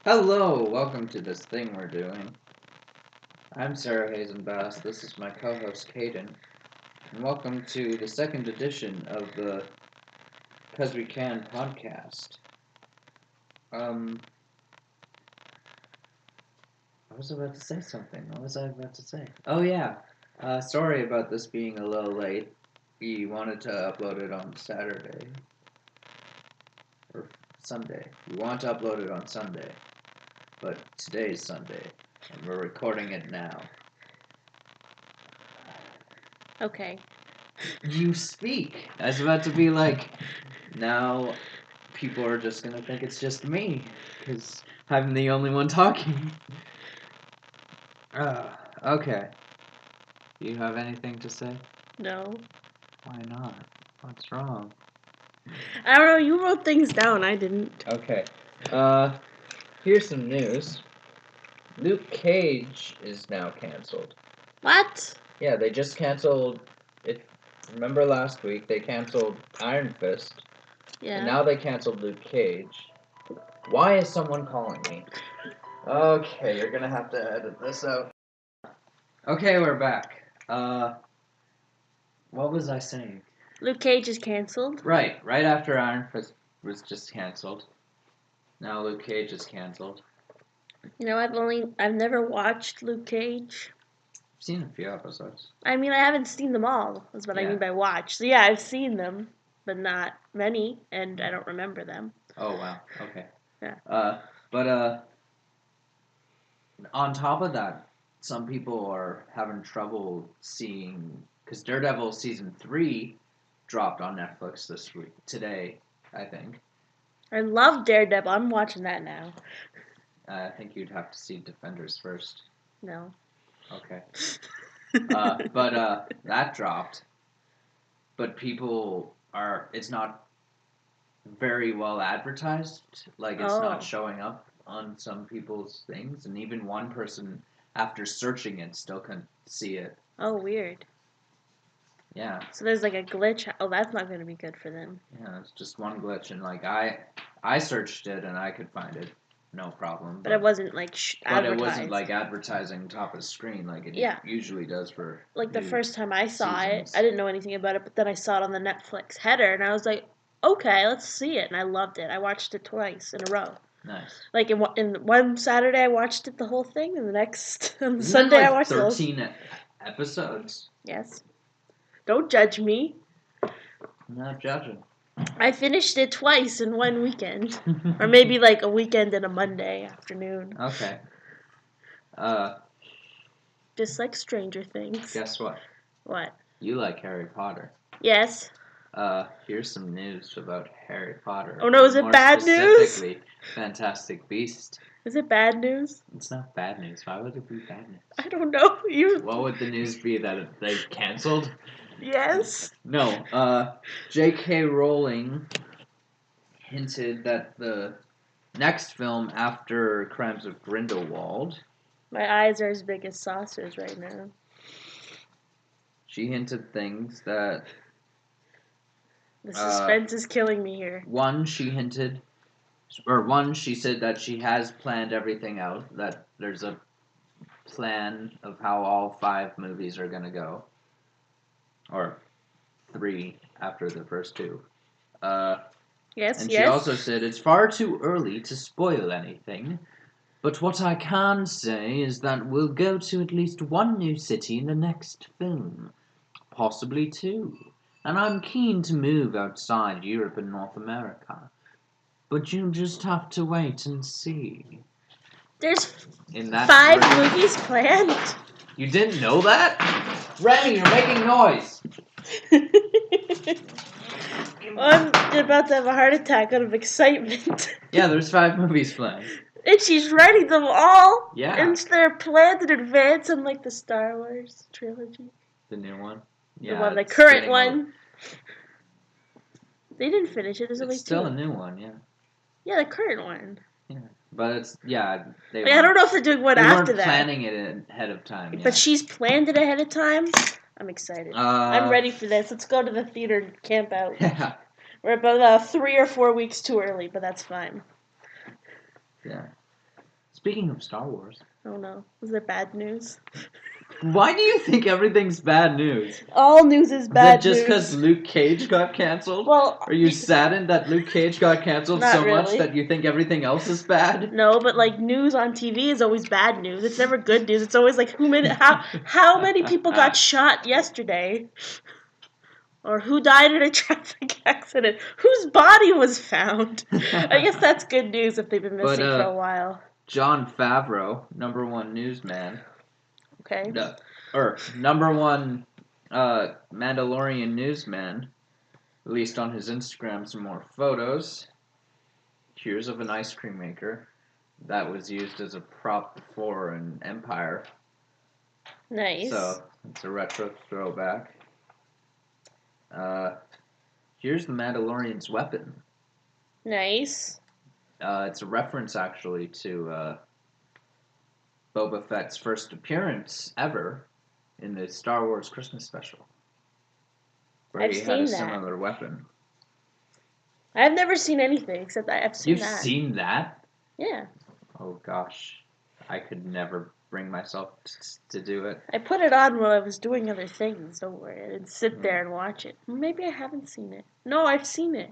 Hello, welcome to this thing we're doing. I'm Sarah Hazenbass, this is my co-host Caden, and welcome to the second edition of the Cause We Can podcast. I was about to say something. What was I about to say? Oh yeah, sorry about this being a little late. We wanted to upload it on Saturday. Or Sunday. We want to upload it on Sunday. But today's Sunday, and we're recording it now. Okay. You speak. I was about to be like, now people are just gonna think it's just me, because I'm the only one talking. Okay. Do you have anything to say? No. Why not? What's wrong? I don't know, you wrote things down, I didn't. Okay. Here's some news. Luke Cage is now canceled. What? Yeah, they just canceled. Remember last week they canceled Iron Fist, Yeah. and now they canceled Luke Cage. Why is someone calling me? Okay, you're gonna have to edit this out. Okay, we're back. What was I saying? Luke Cage is canceled? Right after Iron Fist was just canceled. Now Luke Cage is canceled. You know, I've never watched Luke Cage. I've seen a few episodes. I mean, I haven't seen them all, is what I mean by watch. So yeah, I've seen them, but not many, and I don't remember them. Oh, wow. Okay. Yeah. But on top of that, some people are having trouble seeing, because Daredevil Season 3 dropped on Netflix today, I think. I love Daredevil. I'm watching that now. I think you'd have to see Defenders first. No. Okay. But that dropped. But it's not very well advertised. Like, it's not showing up on some people's things. And even one person, after searching it, still couldn't see it. Oh, weird. Yeah. So there's like a glitch. Oh, that's not going to be good for them. Yeah, it's just one glitch. And, like, I searched it and I could find it. No problem. But it wasn't like advertised. But it wasn't like advertising top of the screen like it usually does for. Like the first time I saw it, I didn't know anything about it, but then I saw it on the Netflix header, and I was like, okay, let's see it, and I loved it. I watched it twice in a row. Nice. Like in one Saturday, I watched it the whole thing, and the next on Isn't Sunday, like I watched 13 episodes. Yes. Don't judge me. I'm not judging. I finished it twice in one weekend, or maybe like a weekend and a Monday afternoon. Okay. Just like Stranger Things. Guess what? What? You like Harry Potter. Yes. Here's some news about Harry Potter. Oh no, is it bad news? Specifically, Fantastic Beast. Is it bad news? It's not bad news. Why would it be bad news? I don't know. What would the news be, that they've canceled? Yes. No. J.K. Rowling hinted that the next film after Crimes of Grindelwald. My eyes are as big as saucers right now. She hinted things that. The suspense is killing me here. One, she said that she has planned everything out, that there's a plan of how all 5 movies are going to go. Or 3 after the first 2. Yes, and she also said it's far too early to spoil anything, but what I can say is that we'll go to at least 1 new city in the next film. Possibly 2. And I'm keen to move outside Europe and North America. But you just have to wait and see. There's 5 movies planned? You didn't know that? Remy, you're making noise! I'm about to have a heart attack out of excitement. Yeah, there's 5 movies planned. And she's writing them all? Yeah. And they're planned in advance in like the Star Wars trilogy. The new one? Yeah, the current one. They didn't finish it. There's only 2. It's still a new one, yeah. Yeah, the current one. Yeah, but it's I don't know if they're doing one after that. They weren't planning it ahead of time. But she's planned it ahead of time. I'm excited. I'm ready for this. Let's go to the theater and camp out. Yeah. We're about 3 or 4 weeks too early, but that's fine. Yeah. Speaking of Star Wars, Oh no, was there bad news? why do you think everything's bad news? All news is Is bad that just news. because Luke Cage got canceled? Well, Are you saddened that Luke Cage got canceled Not so much really. that you think everything else is bad? No, but like news on TV is always bad news. It's never good news. It's always like how many people got shot yesterday, or who died in a traffic accident, whose body was found. I guess that's good news if they've been missing for a while. Jon Favreau, number one newsman. Okay. Number one Mandalorian newsman, released on his Instagram some more photos. Here's of an ice cream maker that was used as a prop for an Empire. Nice. So it's a retro throwback. Here's the Mandalorian's weapon. Nice. It's a reference actually to Boba Fett's first appearance ever in the Star Wars Christmas special, where he had a similar weapon. I've never seen anything except I've seen that. You've seen that? Yeah. Oh gosh, I could never bring myself to do it. I put it on while I was doing other things. Don't worry, I didn't sit there and watch it. Maybe I haven't seen it. No, I've seen it.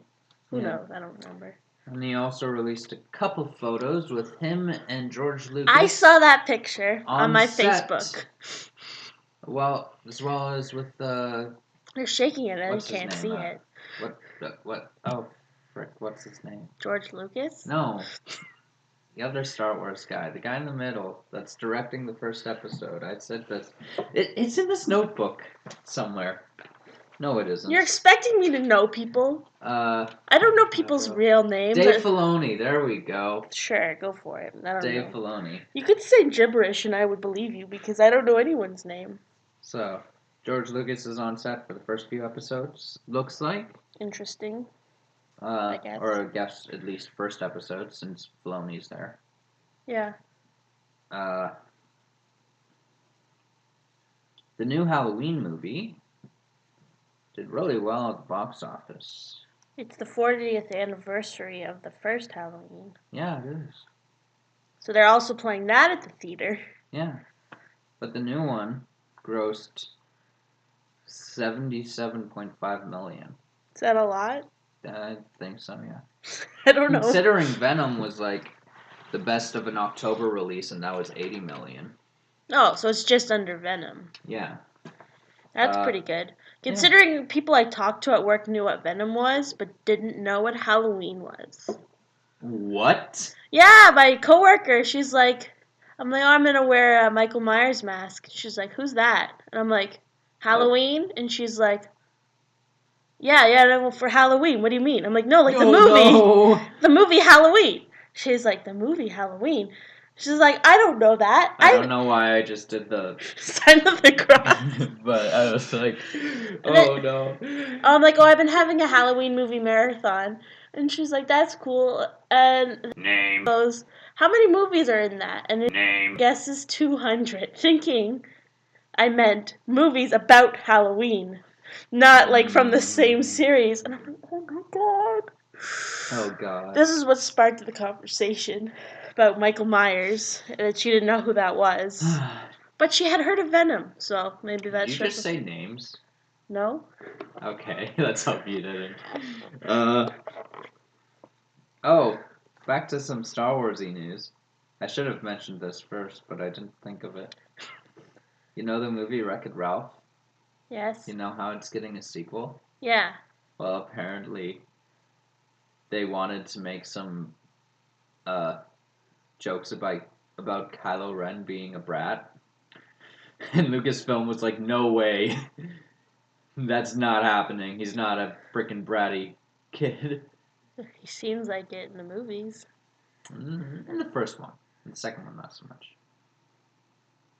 Who knows? I don't remember. And he also released a couple photos with him and George Lucas. I saw that picture on my set. Facebook. Well, as well as with They're shaking it and you can't see it. What? Oh, frick! What's his name? George Lucas? No. The other Star Wars guy, the guy in the middle that's directing the first episode. I said this. It's in this notebook somewhere. No, it isn't. You're expecting me to know people? I don't know people's real names. Dave Filoni. There we go. Sure, go for it. I don't know. Dave Filoni. You could say gibberish and I would believe you because I don't know anyone's name. So, George Lucas is on set for the first few episodes. Looks like. Interesting. I guess. Or I guess at least first episode since Filoni's there. Yeah. The new Halloween movie did really well at the box office. It's the 40th anniversary of the first Halloween. Yeah, it is. So they're also playing that at the theater. Yeah. But the new one grossed $77.5 million. Is that a lot? I think so, yeah. I don't know. Considering Venom was like the best of an October release, and that was $80 million. Oh, so it's just under Venom. Yeah. That's pretty good. Considering people I talked to at work knew what Venom was, but didn't know what Halloween was. What? Yeah, my coworker, she's like, I'm like, oh, I'm gonna wear a Michael Myers mask. She's like, who's that? And I'm like, Halloween? And she's like, yeah, no, for Halloween. What do you mean? I'm like, no, like the movie. No. The movie Halloween. She's like, the movie Halloween? She's like, I don't know that. I don't know why I just did the sign of the cross. But I was like, oh no. I'm like, oh, I've been having a Halloween movie marathon. And she's like, that's cool. And name goes, how many movies are in that? And it name guesses 200, thinking I meant movies about Halloween. Not like from the same series. And I'm like, oh my god. Oh god. This is what sparked the conversation about Michael Myers. And she didn't know who that was. But she had heard of Venom, so maybe that's. Did you just say names? No. Okay, let's hope you didn't. Oh, back to some Star Wars-y news. I should have mentioned this first, but I didn't think of it. You know the movie Wreck-It Ralph? Yes. You know how it's getting a sequel? Yeah. Well, apparently they wanted to make some jokes about Kylo Ren being a brat. And Lucasfilm was like, no way. That's not happening. He's not a freaking bratty kid. He seems like it in the movies. In the first one. In the second one, not so much.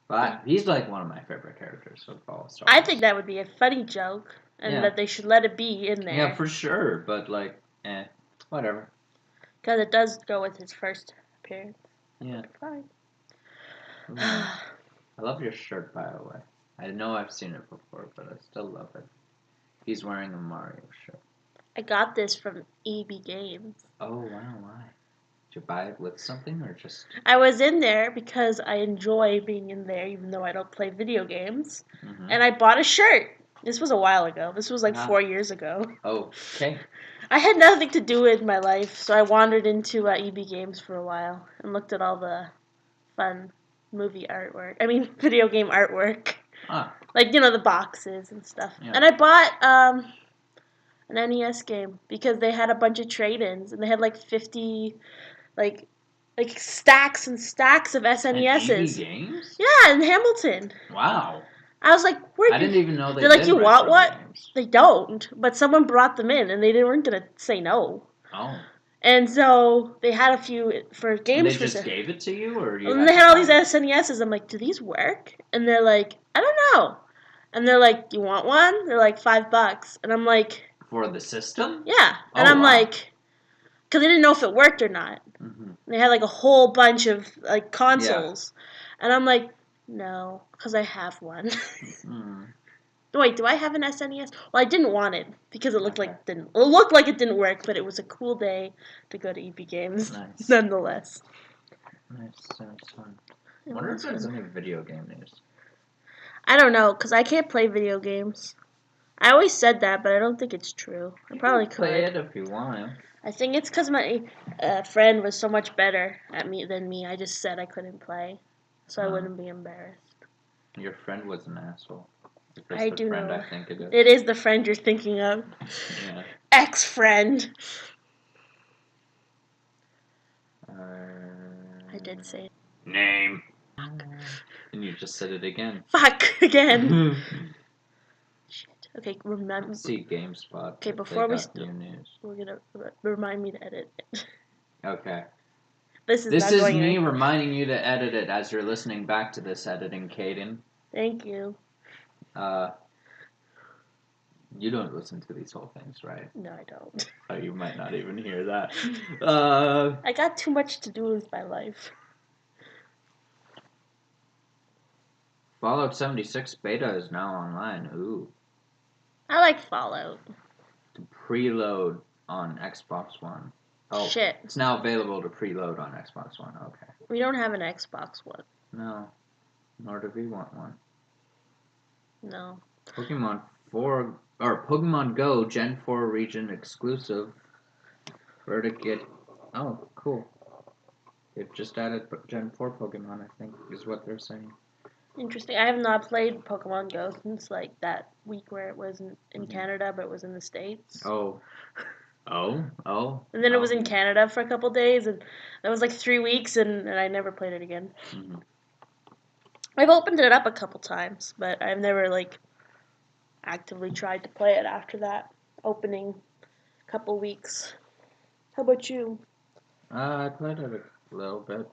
But he's like one of my favorite characters of all Star Wars. I think that would be a funny joke, and that they should let it be in there. Yeah, for sure, but whatever. Because it does go with his first appearance. Yeah. Fine. I love your shirt, by the way. I know I've seen it before, but I still love it. He's wearing a Mario shirt. I got this from EB Games. Oh, wow, why? Did you buy it with something or just? I was in there because I enjoy being in there, even though I don't play video games. Mm-hmm. And I bought a shirt. This was a while ago. This was like 4 years ago. Oh, okay. I had nothing to do in my life, so I wandered into EB Games for a while and looked at all the fun movie artwork. I mean, video game artwork. Ah. Like, the boxes and stuff. Yeah. And I bought an NES game because they had a bunch of trade-ins and they had like 50 like stacks and stacks of SNESs. And EB Games? Yeah, in Hamilton. Wow. I was like, where? I didn't even know they They're like, did you want retro what? games. They don't, but someone brought them in and they weren't gonna say no. Oh. And so they had a few for games. And they just gave it to you, or you? And they had all these SNESs. I'm like, do these work? And they're like, I don't know. And they're like, you want one? They're like $5, and I'm like, for the system? Yeah. And I'm like, because they didn't know if it worked or not. Mm-hmm. They had like a whole bunch of like consoles, and I'm like, no, because I have one. Wait, do I have an SNES? Well, I didn't want it because it looked like it didn't work, but it was a cool day to go to EB Games, nonetheless. Nice, sounds fun. I wonder if there's any video game news. I don't know, because I can't play video games. I always said that, but I don't think it's true. I probably could. Play it if you want. I think it's because my friend was so much better at me than me. I just said I couldn't play, so I wouldn't be embarrassed. Your friend was an asshole. I do know. I think it is. It is the friend you're thinking of. Yeah. Ex-friend. I did say it. Name. And you just said it again. Fuck again. Shit. Okay, remember. Let's see GameSpot. Okay, before we news. We're gonna remind me to edit it. Okay. This is me reminding you to edit it as you're listening back to this editing, Caden. Thank you. You don't listen to these whole things, right? No, I don't. Oh, you might not even hear that. I got too much to do with my life. Fallout 76 beta is now online. Ooh. I like Fallout. To preload on Xbox One. Oh, shit. It's now available to preload on Xbox One. Okay. We don't have an Xbox One. No. Nor do we want one. No. Pokemon Go Gen 4 region exclusive. Where to get... Oh, cool. They've just added Gen 4 Pokemon, I think, is what they're saying. Interesting. I have not played Pokemon Go since like that week where it was in Canada, but it was in the States. Oh. And then it was in Canada for a couple days, and that was like 3 weeks, and I never played it again. Mm-hmm. I've opened it up a couple times, but I've never like actively tried to play it after that opening couple weeks. How about you? I played it a little bit.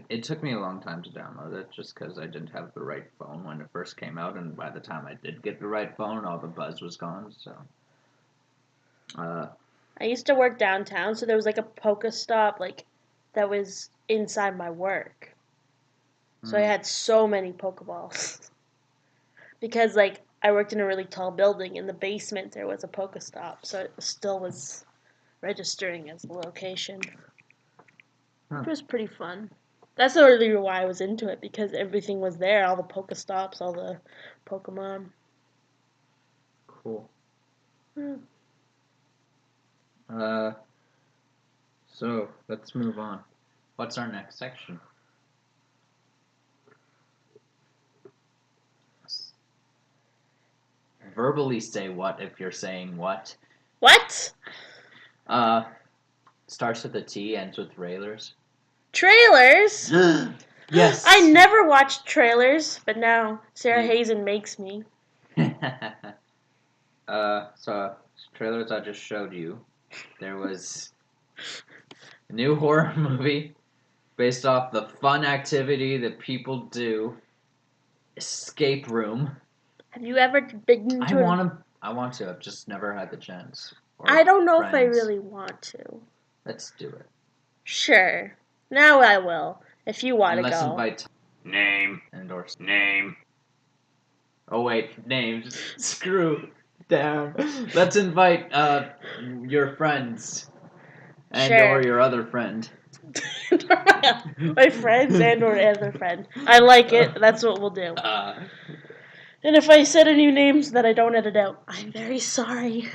It took me a long time to download it just because I didn't have the right phone when it first came out, and by the time I did get the right phone, all the buzz was gone, so... I used to work downtown, so there was like a Pokestop like that was inside my work. So I had so many Pokeballs. Because like I worked in a really tall building, in the basement there was a Pokestop, so it still was registering as a location. It was pretty fun. That's the really why I was into it, because everything was there, all the Pokestops, all the Pokemon. Cool. Yeah. So, let's move on. What's our next section? Verbally say what if you're saying what. What? Starts with a T, ends with railers. Trailers? Yes! I never watched trailers, but now Sarah Hazen makes me. So, trailers I just showed you. There was a new horror movie based off the fun activity that people do. Escape Room. Have you ever been into I want to. I've just never had the chance. I don't know if I really want to. Let's do it. Sure. Now I will. If you want to go. Let's invite name. Endorse name. Oh wait, names. Screw down. Let's invite your friends. And or your other friend. My friends and or other friend. I like it. That's what we'll do. And if I said any names that I don't edit out, I'm very sorry.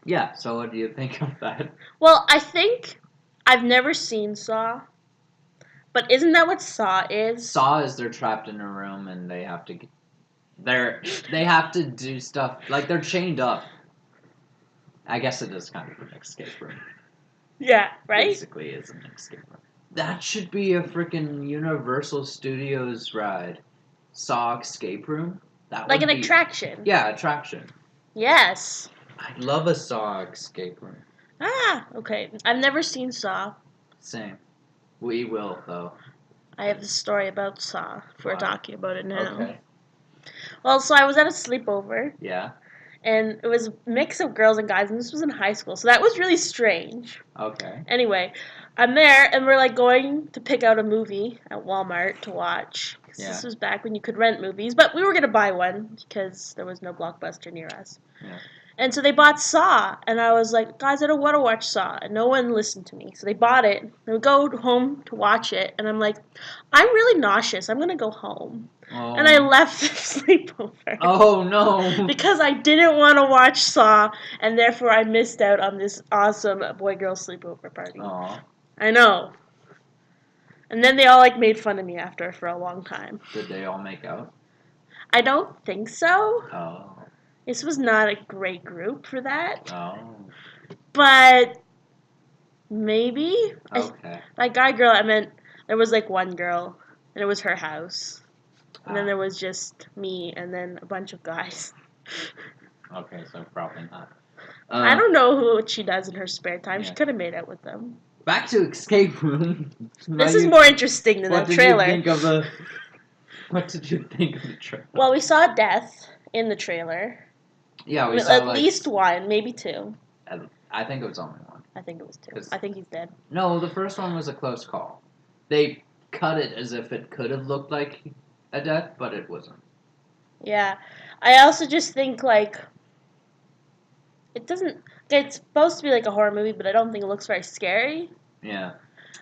Yeah, so what do you think of that? Well, I think I've never seen Saw, but isn't that what Saw is? Saw is they're trapped in a room and they have to they have to do stuff like they're chained up. I guess it is kind of an escape room. Yeah, right? Basically, is an escape room. That should be a freaking Universal Studios ride. Saw escape room. That Like would an be, attraction. Yeah, attraction. Yes. I'd love a Saw escape room. Ah, okay. I've never seen Saw. Same. We will though. I have the story about Saw, if we're Wow. talking about it now. Okay. Well, so I was at a sleepover, Yeah. and it was a mix of girls and guys, and this was in high school, so that was really strange. Okay. Anyway, I'm there, and we're like going to pick out a movie at Walmart to watch. 'Cause Yeah. This was back when you could rent movies, but we were gonna buy one because there was no Blockbuster near us. Yeah. And so they bought Saw, and I was like, guys, I don't want to watch Saw, and no one listened to me. So they bought it, and we go home to watch it, and I'm like, I'm really nauseous. I'm gonna go home. Oh. And I left the sleepover. Oh no. Because I didn't want to watch Saw, and therefore I missed out on this awesome boy-girl sleepover party. Aw. I know. And then they all like made fun of me after for a long time. Did they all make out? I don't think so. Oh. This was not a great group for that. Oh. But maybe. Okay. By guy girl, I meant there was like one girl, and it was her house. And then there was just me, and then a bunch of guys. Okay, so probably not. I don't know what she does in her spare time. Yeah. She could have made out with them. Back to escape room. This is more interesting than the trailer. What did you think of the trailer? Well, we saw death in the trailer. Yeah, we saw at least one, maybe two. I think it was only one. I think it was two. I think he's dead. No, the first one was a close call. They cut it as if it could have looked like a death, but it wasn't. Yeah. I also just think, like, it doesn't... It's supposed to be like a horror movie, but I don't think it looks very scary. Yeah.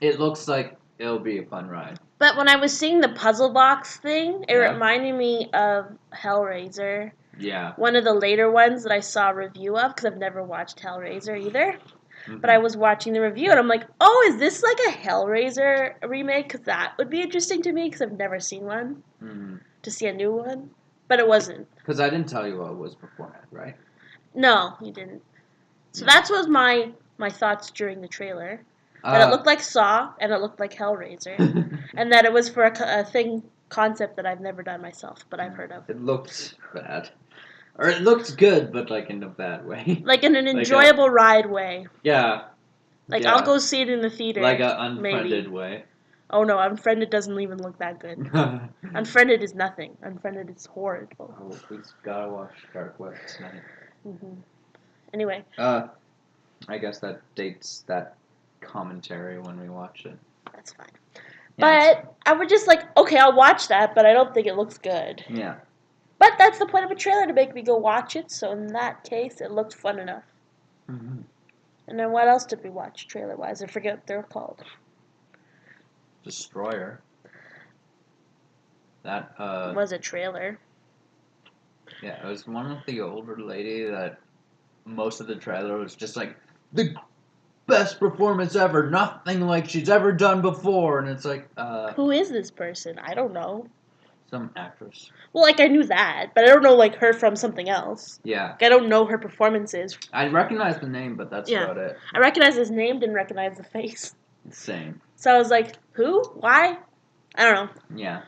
It looks like it'll be a fun ride. But when I was seeing the puzzle box thing, it Yeah. reminded me of Hellraiser. Yeah. One of the later ones that I saw a review of, because I've never watched Hellraiser either. Mm-hmm. But I was watching the review, and I'm like, oh, is this like a Hellraiser remake? Because that would be interesting to me, because I've never seen one. Mm-hmm. To see a new one. But it wasn't. Because I didn't tell you what it was beforehand, right? No, you didn't. So Yeah. that was my thoughts during the trailer. That it looked like Saw, and it looked like Hellraiser. And that it was for a concept that I've never done myself, but I've heard of. It looked bad. Or it looked good, but like in a bad way. Like in an enjoyable ride way. Yeah. Like, Yeah. I'll go see it in the theater. Like an unfriended maybe. way. Oh no, Unfriended doesn't even look that good. Unfriended is nothing. Unfriended is horrible. Oh, we gotta watch Dark Web tonight. Mm-hmm. Anyway. I guess that dates that commentary when we watch it. That's fine. Yeah, But I would just like, okay, I'll watch that, but I don't think it looks good. Yeah. But that's the point of a trailer, to make me go watch it, so in that case, it looked fun enough. Mm-hmm. And then what else did we watch trailer-wise? I forget what they're called. Destroyer. That, Was a trailer. Yeah, it was one with the older lady that most of the trailer was just like, the best performance ever, nothing like she's ever done before, and it's like, Who is this person? I don't know. some actress. Well, like, I knew that, but I don't know, like, her from something else. Yeah. Like, I don't know her performances. I recognize the name, but that's about it. I recognize his name, didn't recognize the face. Same. So I was like, who? Why? I don't know. Yeah.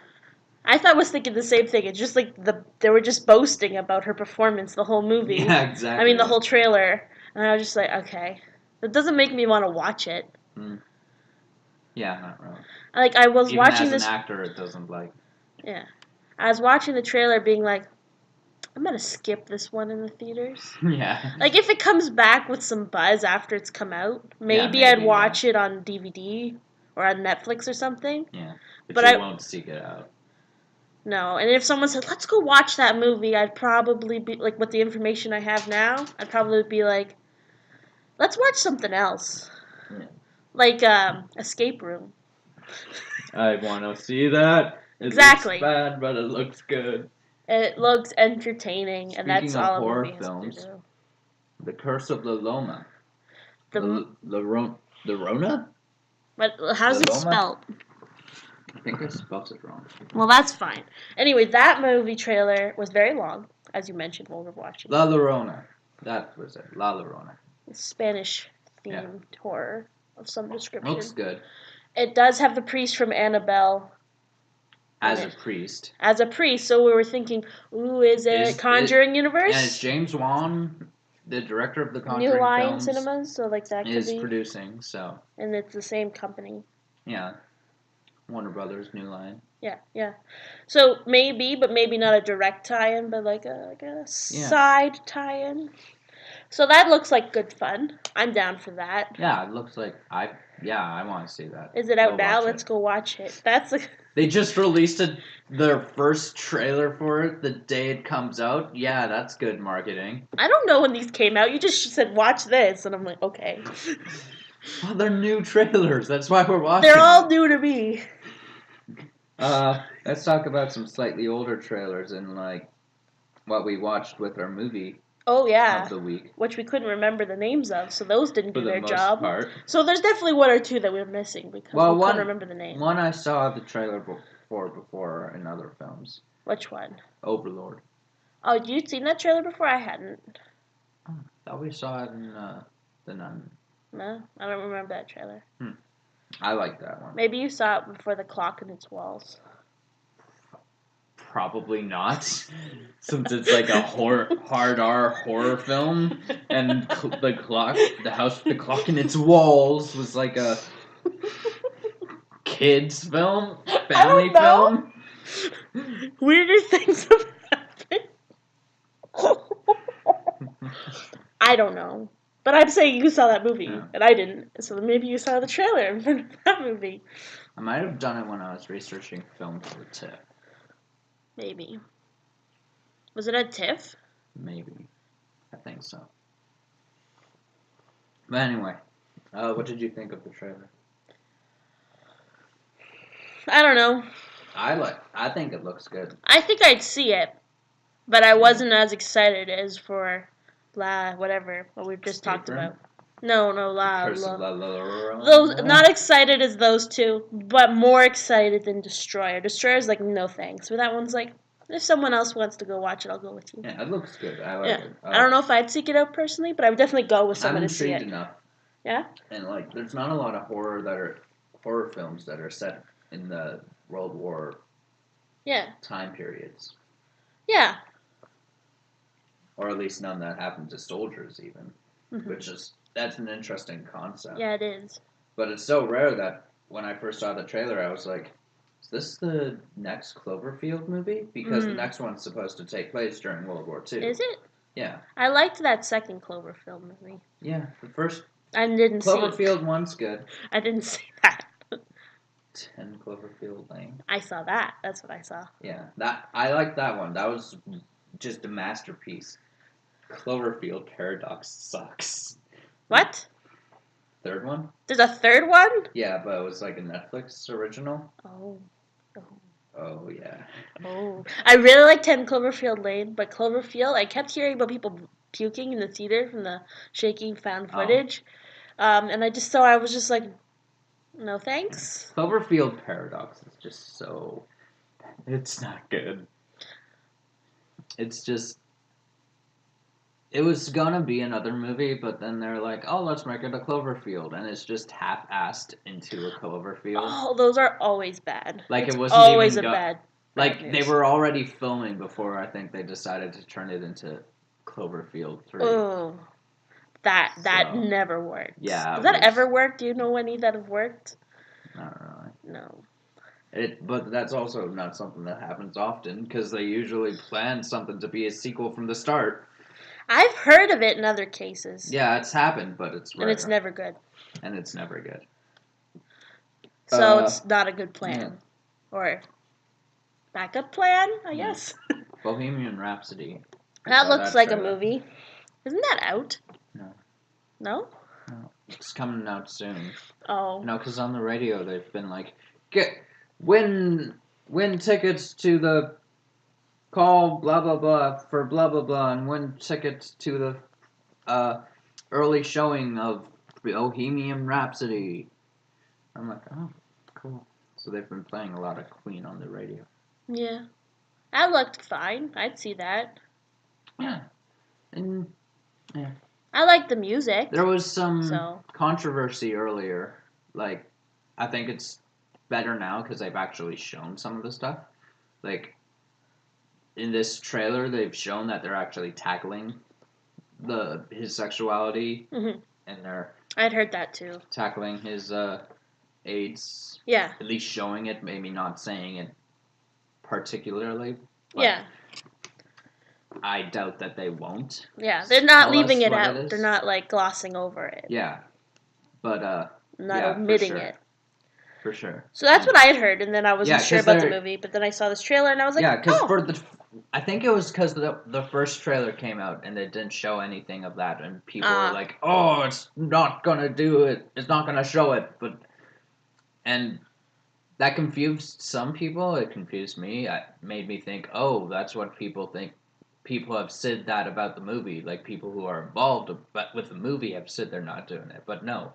I was thinking the same thing. It's just like they were just boasting about her performance the whole movie. Yeah, exactly. I mean, the whole trailer. And I was just like, okay. That doesn't make me want to watch it. Mm. Yeah, not really. Like, I was Even watching as this... an actor, it doesn't like... Yeah. I was watching the trailer being like, I'm going to skip this one in the theaters. Yeah. Like, if it comes back with some buzz after it's come out, maybe I'd watch it on DVD or on Netflix or something. Yeah. But But you I won't seek it out. No, and if someone said, let's go watch that movie, I'd probably be, like, with the information I have now, I'd probably be like, Let's watch something else. Yeah. Like Escape Room. I want to see that. It Exactly. looks bad, but it looks good. It looks entertaining, and that's Speaking of all a horror movie has films, to do. The Curse of La Loma. The The Rona? but how's La it Loma? spelled? I think I spelled it wrong. Well, that's fine. Anyway, that movie trailer was very long, as you mentioned while we were watching. La Llorona. That was it. La Llorona. Spanish themed horror of some description. Looks good. It does have the priest from Annabelle As a priest. As a priest, so we were thinking, ooh, is it Conjuring universe? And it's James Wan, the director of the Conjuring New Line films, Cinemas, so like that could is be. producing. So. And it's the same company. Yeah. Warner Brothers, New Line. Yeah. So maybe, but maybe not a direct tie-in, but like a side tie-in. So that looks like good fun. I'm down for that. Yeah, it looks like I want to see that. Is it out now? Let's go watch it. They just released their first trailer for it the day it comes out. Yeah, that's good marketing. I don't know when these came out. You just said watch this, and I'm like, okay. Well, they're new trailers. That's why we're watching. They're all new to me. Let's talk about some slightly older trailers and like what we watched with our movie. Oh yeah, of the week, which we couldn't remember the names of, so those didn't do their job. Part. So there's definitely one or two that we're missing because we couldn't remember the name. One I saw the trailer before in other films. Which one? Overlord. Oh, you'd seen that trailer before? I hadn't. Oh, I thought we saw it in The Nun. No, I don't remember that trailer. I like that one. Maybe you saw it before The Clock in Its Walls. Probably not, since it's like a hard R horror film, and the house with the clock in its walls was like a kids film, family film. Weirder things have happened. I don't know, but I'm saying you saw that movie, and I didn't. So maybe you saw the trailer in front of that movie. I might have done it when I was researching film for the TIFF. Maybe. Was it at TIFF? Maybe. I think so. But anyway, what did you think of the trailer? I don't know. I think it looks good. I think I'd see it, but I wasn't as excited as for whatever what we've just talked about. No, those not excited as those two, but more excited than Destroyer. Destroyer's like no thanks, but that one's like if someone else wants to go watch it, I'll go with you. Yeah, it looks good. I like it. I don't know if I'd seek it out personally, but I would definitely go with someone to see it. I'm intrigued enough. Yeah. And like, there's not a lot of horror films that are set in the World War. Time periods. Yeah. Or at least none that happen to soldiers, even, which is. That's an interesting concept. Yeah, it is. But it's so rare that when I first saw the trailer, I was like, is this the next Cloverfield movie? Because the next one's supposed to take place during World War II. Is it? Yeah. I liked that second Cloverfield movie. Yeah, the first... I didn't see Cloverfield 1's good. I didn't see that. 10 Cloverfield Lane. I saw that. That's what I saw. Yeah, I like that one. That was just a masterpiece. Cloverfield Paradox sucks. What? Third one? There's a third one? Yeah, but it was like a Netflix original. Oh, yeah. Oh. I really like 10 Cloverfield Lane, but Cloverfield, I kept hearing about people puking in the theater from the shaking found footage. And I was just like, no thanks. Cloverfield Paradox is just so... It's not good. It's just... It was gonna be another movie, but then they're like, oh, let's make it a Cloverfield. And it's just half-assed into a Cloverfield. Oh, those are always bad. Like, it's it wasn't always even a bad like, news. They were already filming before I think they decided to turn it into Cloverfield 3. Oh, that never worked. Yeah. Has that ever worked? Do you know any that have worked? Not really. No. But that's also not something that happens often, because they usually plan something to be a sequel from the start. I've heard of it in other cases. Yeah, it's happened, but it's rare. And it's never good. So it's not a good plan. Yeah. Or backup plan, I guess. Bohemian Rhapsody. That looks like a movie. Isn't that out? No. No? It's coming out soon. Oh. No, because on the radio they've been like, win tickets to the call blah blah blah for blah blah blah, and win tickets to the early showing of Bohemian Rhapsody. I'm like, oh, cool. So they've been playing a lot of Queen on the radio. Yeah. That looked fine. I'd see that. Yeah. And I like the music. there was some So. controversy earlier. Like, I think it's better now because they've actually shown some of the stuff. Like, in this trailer, they've shown that they're actually tackling his sexuality, Mhm. and they're I'd heard that too. tackling his AIDS. Yeah. At least showing it, maybe not saying it particularly. But Yeah. I doubt that they won't. Yeah. They're not tell leaving us it what out. it is. They're not like glossing over it. Yeah, but Not yeah, omitting for sure. it. For sure. So that's what I had heard, and then I wasn't Yeah, sure 'cause about the they're- movie. But then I saw this trailer, and I was like, yeah, because oh. I think it was because the first trailer came out and they didn't show anything of that, and people were like, "Oh, it's not gonna do it. It's not gonna show it." And that confused some people. It confused me. It made me think, "Oh, that's what people think." People have said that about the movie. Like people who are involved with the movie have said they're not doing it, but no.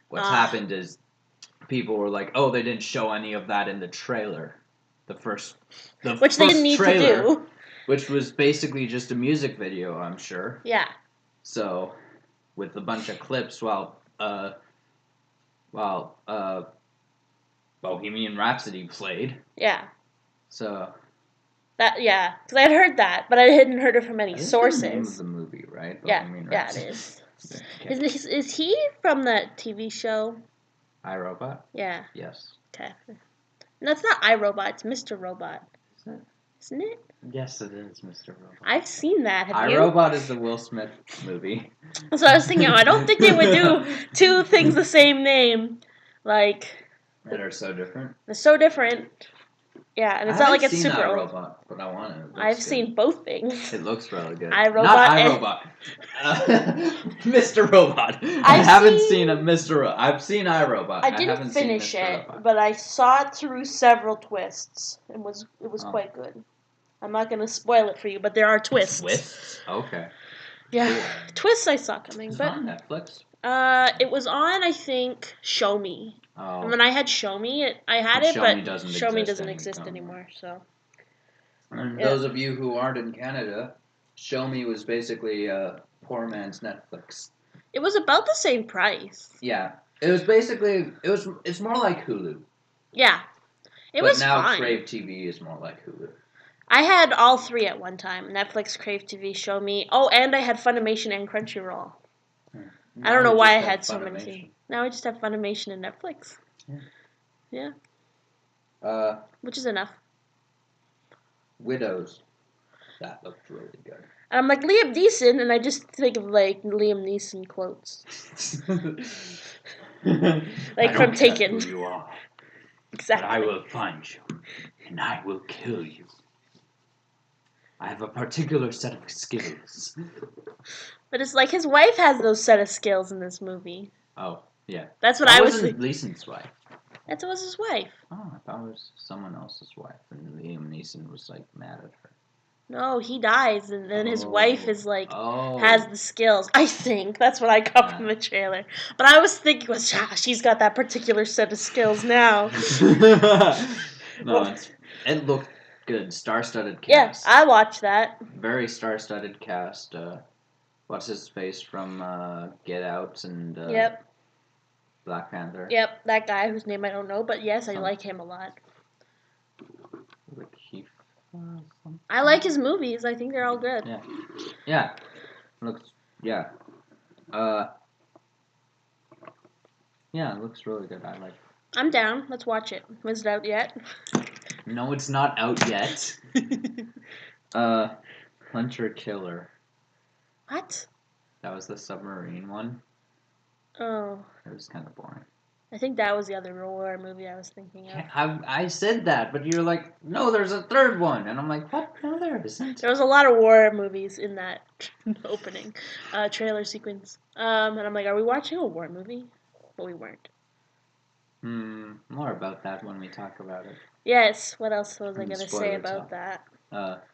What's happened is people were like, "Oh, they didn't show any of that in the trailer." Which they didn't need to do. Which was basically just a music video, I'm sure. Yeah. So, with a bunch of clips while Bohemian Rhapsody played. Yeah. So. Yeah, because I had heard that, but I hadn't heard it from any sources. The name of the movie, right? Bohemian Rhapsody. It is. Okay. Is he from that TV show? iRobot? Yeah. Yes. Okay. No, it's not iRobot. It's Mr. Robot. Is it? Isn't it? Yes, it is Mr. Robot. I've seen that. Have you? iRobot is the Will Smith movie. That's what I was thinking. I don't think they would do two things the same name. Like. That are so different. They're so different. Yeah, and it's not like it's super old. iRobot, but I want it. I've seen both things. It looks really good. iRobot. Not iRobot. Mr. Robot. I haven't seen a Mr. I've seen iRobot. I didn't finish it, but I saw it through several twists. It was quite good. I'm not going to spoil it for you, but there are twists. Twists? Okay. Yeah, cool. Twists I saw coming. It's but on Netflix? It was on, I think, Show Me. Oh. And when I had Show Me, I had it, but Show Me doesn't exist anymore. So. And those of you who aren't in Canada, Show Me was basically a poor man's Netflix. It was about the same price. Yeah, it was basically it's more like Hulu. Yeah, it was fine. But now Crave TV is more like Hulu. I had all three at one time: Netflix, Crave TV, Show Me. Oh, and I had Funimation and Crunchyroll. I don't know why I had so many things. Now I just have Funimation and Netflix. Yeah. Which is enough. Widows. That looked really good. And I'm like, Liam Neeson, and I just think of, like, Liam Neeson quotes. Like from Taken. Who you are. Exactly. But I will find you, and I will kill you. I have a particular set of skills. But it's like his wife has those set of skills in this movie. Oh, yeah. That's what I was thinking. That wasn't Leeson's wife. That was his wife. Oh, I thought it was someone else's wife, and Liam Neeson was, like, mad at her. No, he dies, and then his wife is, like, has the skills. I think. That's what I got from the trailer. But I was thinking, she's got that particular set of skills now. No, it looked good. Star-studded cast. Yeah, I watched that. Very star-studded cast. What's his face from Get Out and Yep. Black Panther? Yep, that guy whose name I don't know, but yes, I like him a lot. I like his movies. I think they're all good. Yeah. Yeah. Looks. Yeah. Yeah, it looks really good. I like it. I'm down. Let's watch it. Is it out yet? No, it's not out yet. Hunter Killer. What? That was the submarine one. Oh. It was kind of boring. I think that was the other war movie I was thinking of. I said that, but you're like, no, there's a third one, and I'm like, what? No, there isn't. There was a lot of war movies in that opening trailer sequence. And I'm like, are we watching a war movie? But we weren't. More about that when we talk about it. Yes. What else was I In gonna say spoiler about talk. that?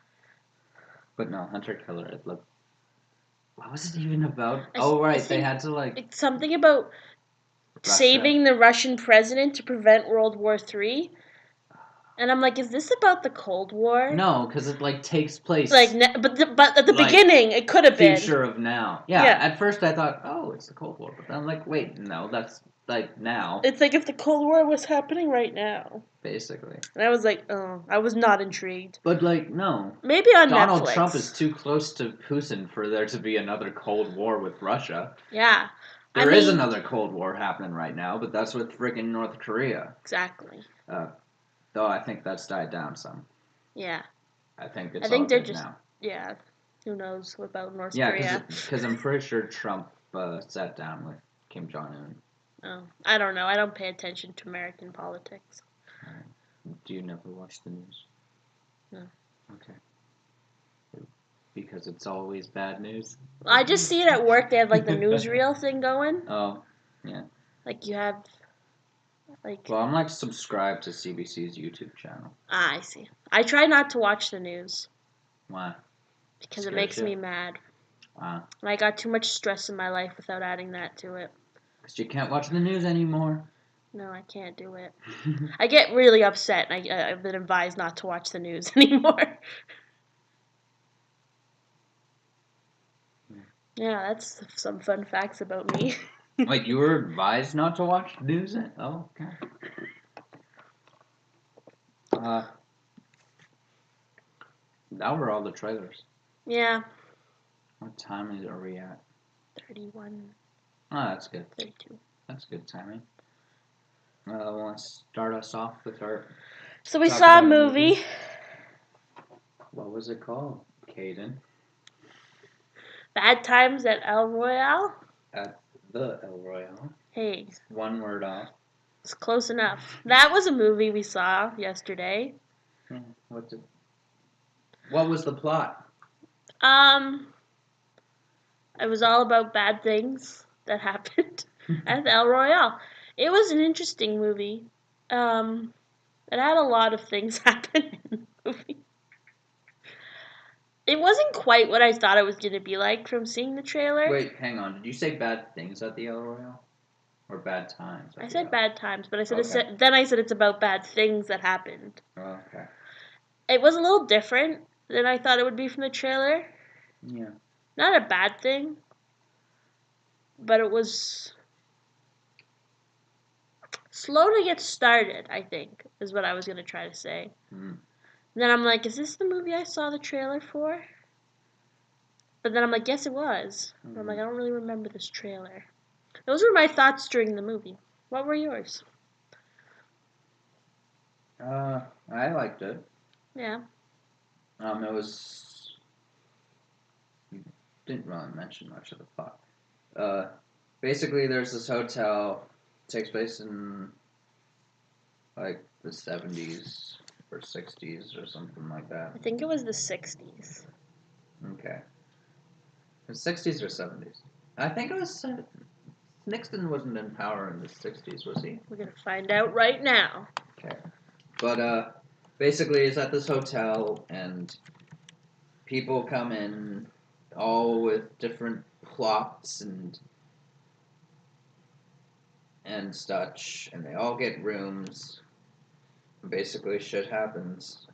But no, Hunter Killer. It looked. What was it even about? I Oh right, they think had to like It's something about Russia. saving the Russian president to prevent World War III. And I'm like, is this about the Cold War? No, because it like takes place Like, but at the like, beginning, it could have been. future of now. Yeah, Yeah. At first I thought, oh, it's the Cold War, but then I'm like, wait, no, that's like now, It's like if the Cold War was happening right now. basically. And I was like, oh, I was not intrigued. But like, no, Maybe on Donald Netflix. Trump is too close to Putin for there to be another Cold War with Russia. Yeah. There is another Cold War happening right now, but that's with friggin' North Korea. Exactly. Though I think that's died down some. Yeah. I think it's I think all they're good just now. Yeah. Who knows about North Yeah, Korea? because I'm pretty sure Trump sat down with Kim Jong Un. Oh, I don't know. I don't pay attention to American politics. Do you never watch the news? No. Okay. Because it's always bad news. I just see it at work. They have like the newsreel thing going. Oh, yeah. Like you have, like. Well, I'm like subscribed to CBC's YouTube channel. Ah, I see. I try not to watch the news. Why? Because it makes me mad. Wow. And I got too much stress in my life without adding that to it. Because you can't watch the news anymore. No, I can't do it. I get really upset. And I've been advised not to watch the news anymore. Yeah, that's some fun facts about me. Wait, you were advised not to watch the news? Oh, okay. That were all the trailers. Yeah. What time are we at? 31. Oh, that's good. 32. That's good timing. Want to start us off with our... So we saw a movie. What was it called, Caden? Bad Times at El Royale? At the El Royale. Hey. One word off. It's close enough. That was a movie we saw yesterday. What was the plot? It was all about bad things that happened at El Royale. It was an interesting movie. It had a lot of things happen in the movie. It wasn't quite what I thought it was going to be like from seeing the trailer. Wait, hang on. Did you say bad things at the El Royale? Or bad times? I said bad times, but I said then I said it's about bad things that happened. Oh, okay. It was a little different than I thought it would be from the trailer. Yeah. Not a bad thing, but it was slow to get started, I think, is what I was going to try to say. And then I'm like, is this the movie I saw the trailer for? But then I'm like, yes, it was. But I'm like, I don't really remember this trailer. Those were my thoughts during the movie. What were yours? I liked it. Yeah. It was... You didn't really mention much of the plot. Basically, there's this hotel. It takes place in, like, the 70s or 60s or something like that. I think it was the 60s. Okay. The 60s or 70s? I think it was... Nixon wasn't in power in the 60s, was he? We're going to find out right now. Okay. But, basically, it's at this hotel, and people come in, all with different plots and such, and they all get rooms. Basically, shit happens.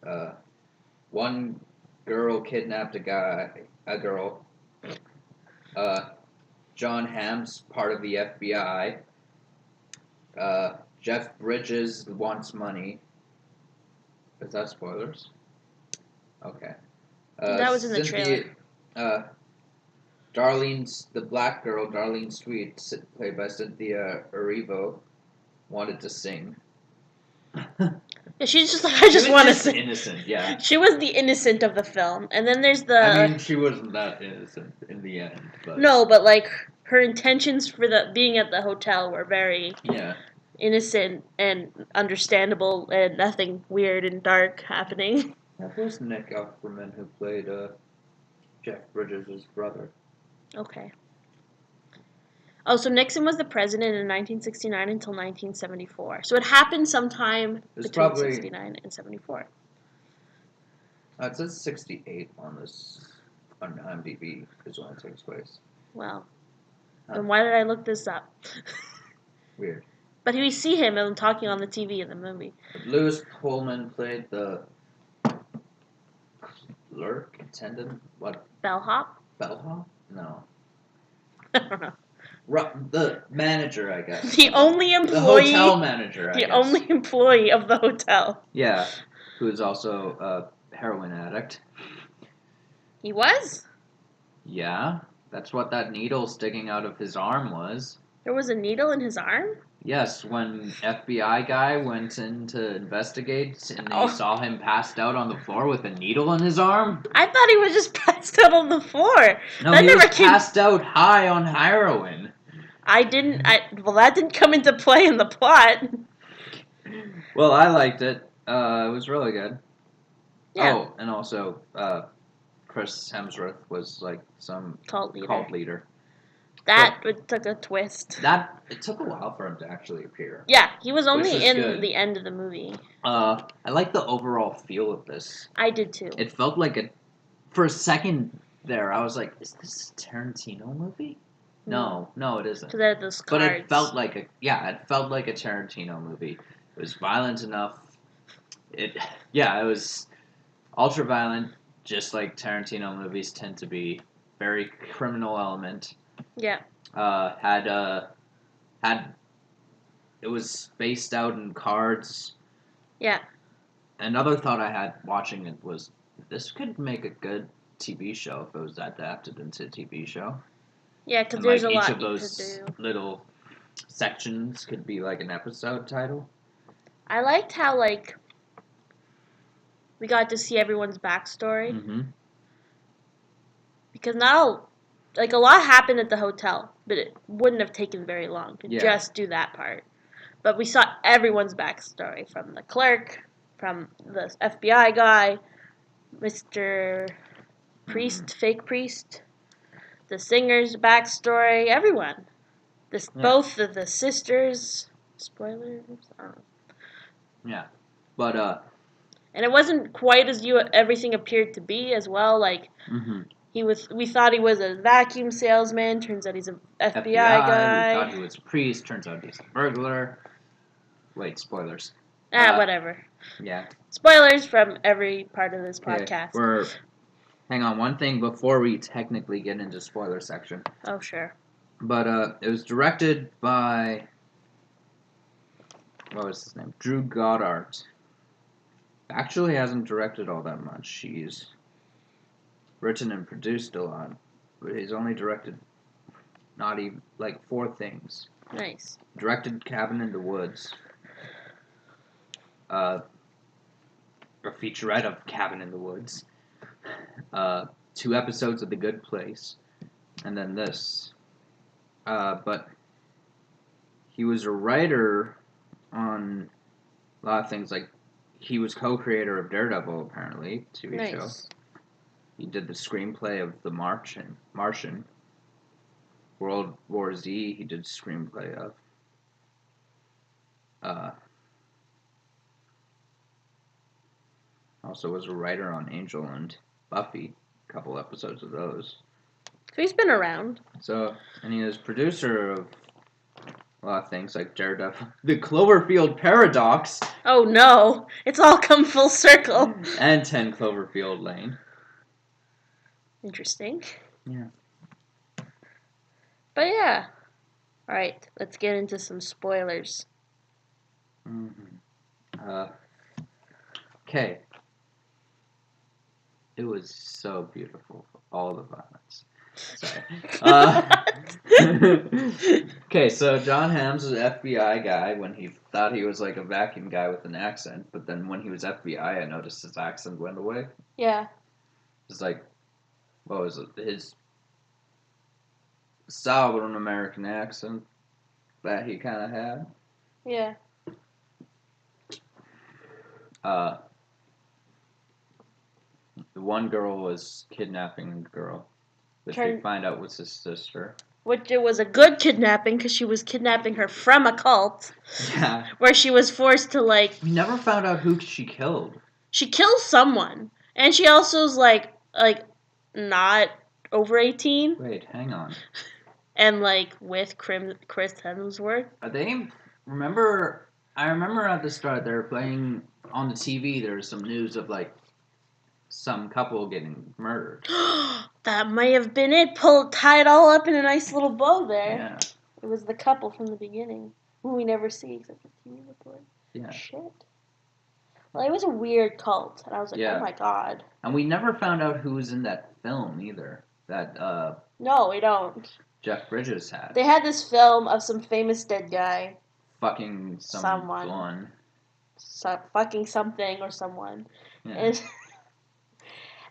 One girl kidnapped a girl. John Hamm's part of the FBI. Jeff Bridges wants money. Is that spoilers? Okay. That was in the trailer. The black girl, Darlene Sweet, played by Cynthia Erivo, wanted to sing. Yeah, she's just like, I just want to sing. Innocent, yeah. She was the innocent of the film. And then there's the... I mean, she wasn't that innocent in the end. But... No, but like, her intentions for being at the hotel were very... Yeah. innocent and understandable and nothing weird and dark happening. That was Nick Offerman who played Jeff Bridges' brother. Okay. Oh, so Nixon was the president in 1969 until 1974. So it happened sometime It's between probably 69 and 74. it says 68 on IMDb is when it takes place. Well, Huh. then why did I look this up? Weird. But we see him and talking on the TV in the movie. Lewis Pullman played the clerk, attendant, what? Bellhop? Bellhop? No. I don't know. The manager, I guess. The only The employee. hotel manager, I The guess. only employee of the hotel. Yeah, who is also a heroin addict. He was? Yeah, that's what that needle sticking out of his arm was. There was a needle in his arm? Yes, when FBI guy went in to investigate and Oh. he saw him passed out on the floor with a needle in his arm. I thought he was just passed out on the floor. No, That he never was came- passed out high on heroin. Well, that didn't come into play in the plot. Well, I liked it. It was really good. Yeah. Oh, and also, Chris Hemsworth was like some Cult leader. cult leader. That took a twist. It took a while for him to actually appear. Yeah, he was only Which is in good. the end of the movie. I like the overall feel of this. I did too. It felt like for a second there, I was like, is this a Tarantino movie? No, it isn't. Because they're those But cards. it felt like a Tarantino movie. It was violent enough. It was ultra violent, just like Tarantino movies tend to be. Very criminal element. Yeah. It was spaced out in cards. Yeah. Another thought I had watching it was, this could make a good TV show if it was adapted into a TV show. Yeah, because And there's like a lot each you of could those do. little sections could be like an episode title. I liked how, like, we got to see everyone's backstory. Mm-hmm. Because a lot happened at the hotel, but it wouldn't have taken very long to just do that part. But we saw everyone's backstory, from the clerk, from the FBI guy, Mr. Priest, fake priest, the singer's backstory, everyone. Both of the sisters. Spoilers? I don't know. Yeah. But, and it wasn't quite as everything appeared to be as well. Like, we thought he was a vacuum salesman. Turns out he's an FBI guy. We thought he was a priest. Turns out he's a burglar. Wait, spoilers. Whatever. Yeah. Spoilers from every part of this podcast. Hang on, one thing before we technically get into spoiler section. Oh, sure. But, it was directed by, what was his name? Drew Goddard. Actually hasn't directed all that much. He's written and produced a lot, but he's only directed not even, 4 things. Nice. Directed Cabin in the Woods. A featurette of Cabin in the Woods. 2 episodes of The Good Place. And then this. But he was a writer on a lot of things, like he was co-creator of Daredevil, apparently, TV show. He did the screenplay of The Martian. World War Z, he did screenplay of. Also was a writer on Angel and Buffy, a couple episodes of those. So he's been around. And he is producer of a lot of things like Daredevil, The Cloverfield Paradox. Oh no, it's all come full circle. And 10 Cloverfield Lane. Interesting. Yeah. But yeah. Alright, let's get into some spoilers. Okay. It was so beautiful, all the violence. Sorry. Okay, so John Hamm's an FBI guy when he thought he was like a vacuum guy with an accent, but then when he was FBI, I noticed his accent went away. Yeah. It's like, what was it? His Southern American accent that he kind of had. Yeah. The one girl was kidnapping a girl, which we find out was his sister. Which it was a good kidnapping because she was kidnapping her from a cult. Yeah. Where she was forced to We never found out who she killed. She kills someone, and she also's like not over 18. Wait, hang on. And with Chris Hemsworth. Are they? I remember at the start they were playing on the TV. There was some news of some couple getting murdered. That may have been it. Tie it all up in a nice little bow there. Yeah. It was the couple from the beginning, who we never see except for TV report. Yeah. Shit. Well, it was a weird cult, and I was like, oh my god. And we never found out who was in that film either. No, we don't. Jeff Bridges had. They had this film of some famous dead guy. Fucking someone. Fucking something or someone. Yeah.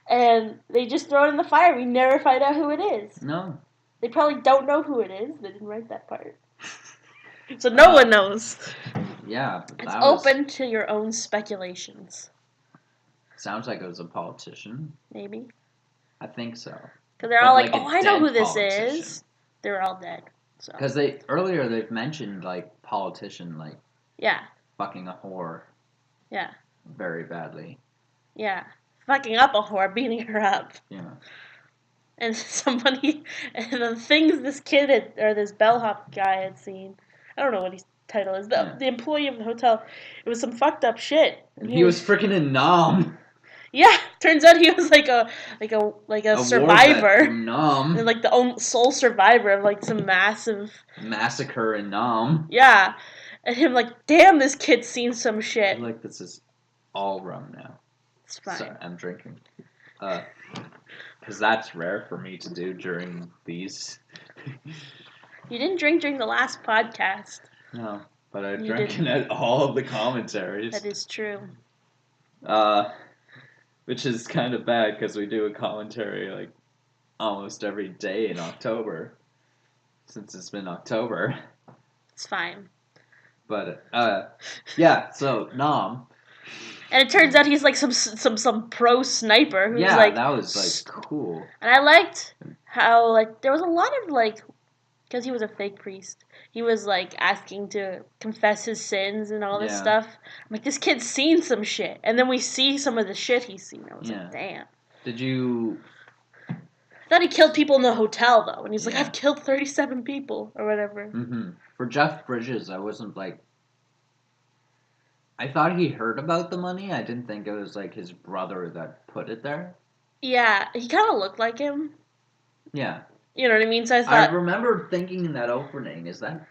And they just throw it in the fire. We never find out who it is. No. They probably don't know who it is. They didn't write that part. So no one knows. Yeah. It's open to your own speculations. Sounds like it was a politician. Maybe. I think so. Because they're all I know who this is. They're all dead. Because they've mentioned politician yeah, fucking a whore. Yeah. Very badly. Yeah. Fucking up a whore, beating her up. Yeah. And and the things this kid this bellhop guy had seen, I don't know what his title is. The employee of the hotel, it was some fucked up shit. And he was freaking in Nam. Yeah, turns out he was a survivor. From Nam. And the sole survivor of some massive massacre in Nam. Yeah. And him damn, this kid's seen some shit. I feel like this is all rum now. It's fine. Sorry, I'm drinking. Because that's rare for me to do during these. You didn't drink during the last podcast. No, but I drank at all of the commentaries. That is true. Which is kind of bad because we do a commentary almost every day in October. Since it's been October. It's fine. But, yeah, so, Nam. And it turns out he's some pro sniper who's that was cool. And I liked how there was a lot of because he was a fake priest. He was asking to confess his sins and all this stuff. I'm this kid's seen some shit. And then we see some of the shit he's seen. I was damn. Did you I thought he killed people in the hotel though, and he's I've killed 37 people or whatever. Mm-hmm. For Jeff Bridges, I wasn't I thought he heard about the money. I didn't think it was his brother that put it there. Yeah, he kind of looked like him. Yeah. You know what I mean? So I remember thinking in that opening, is that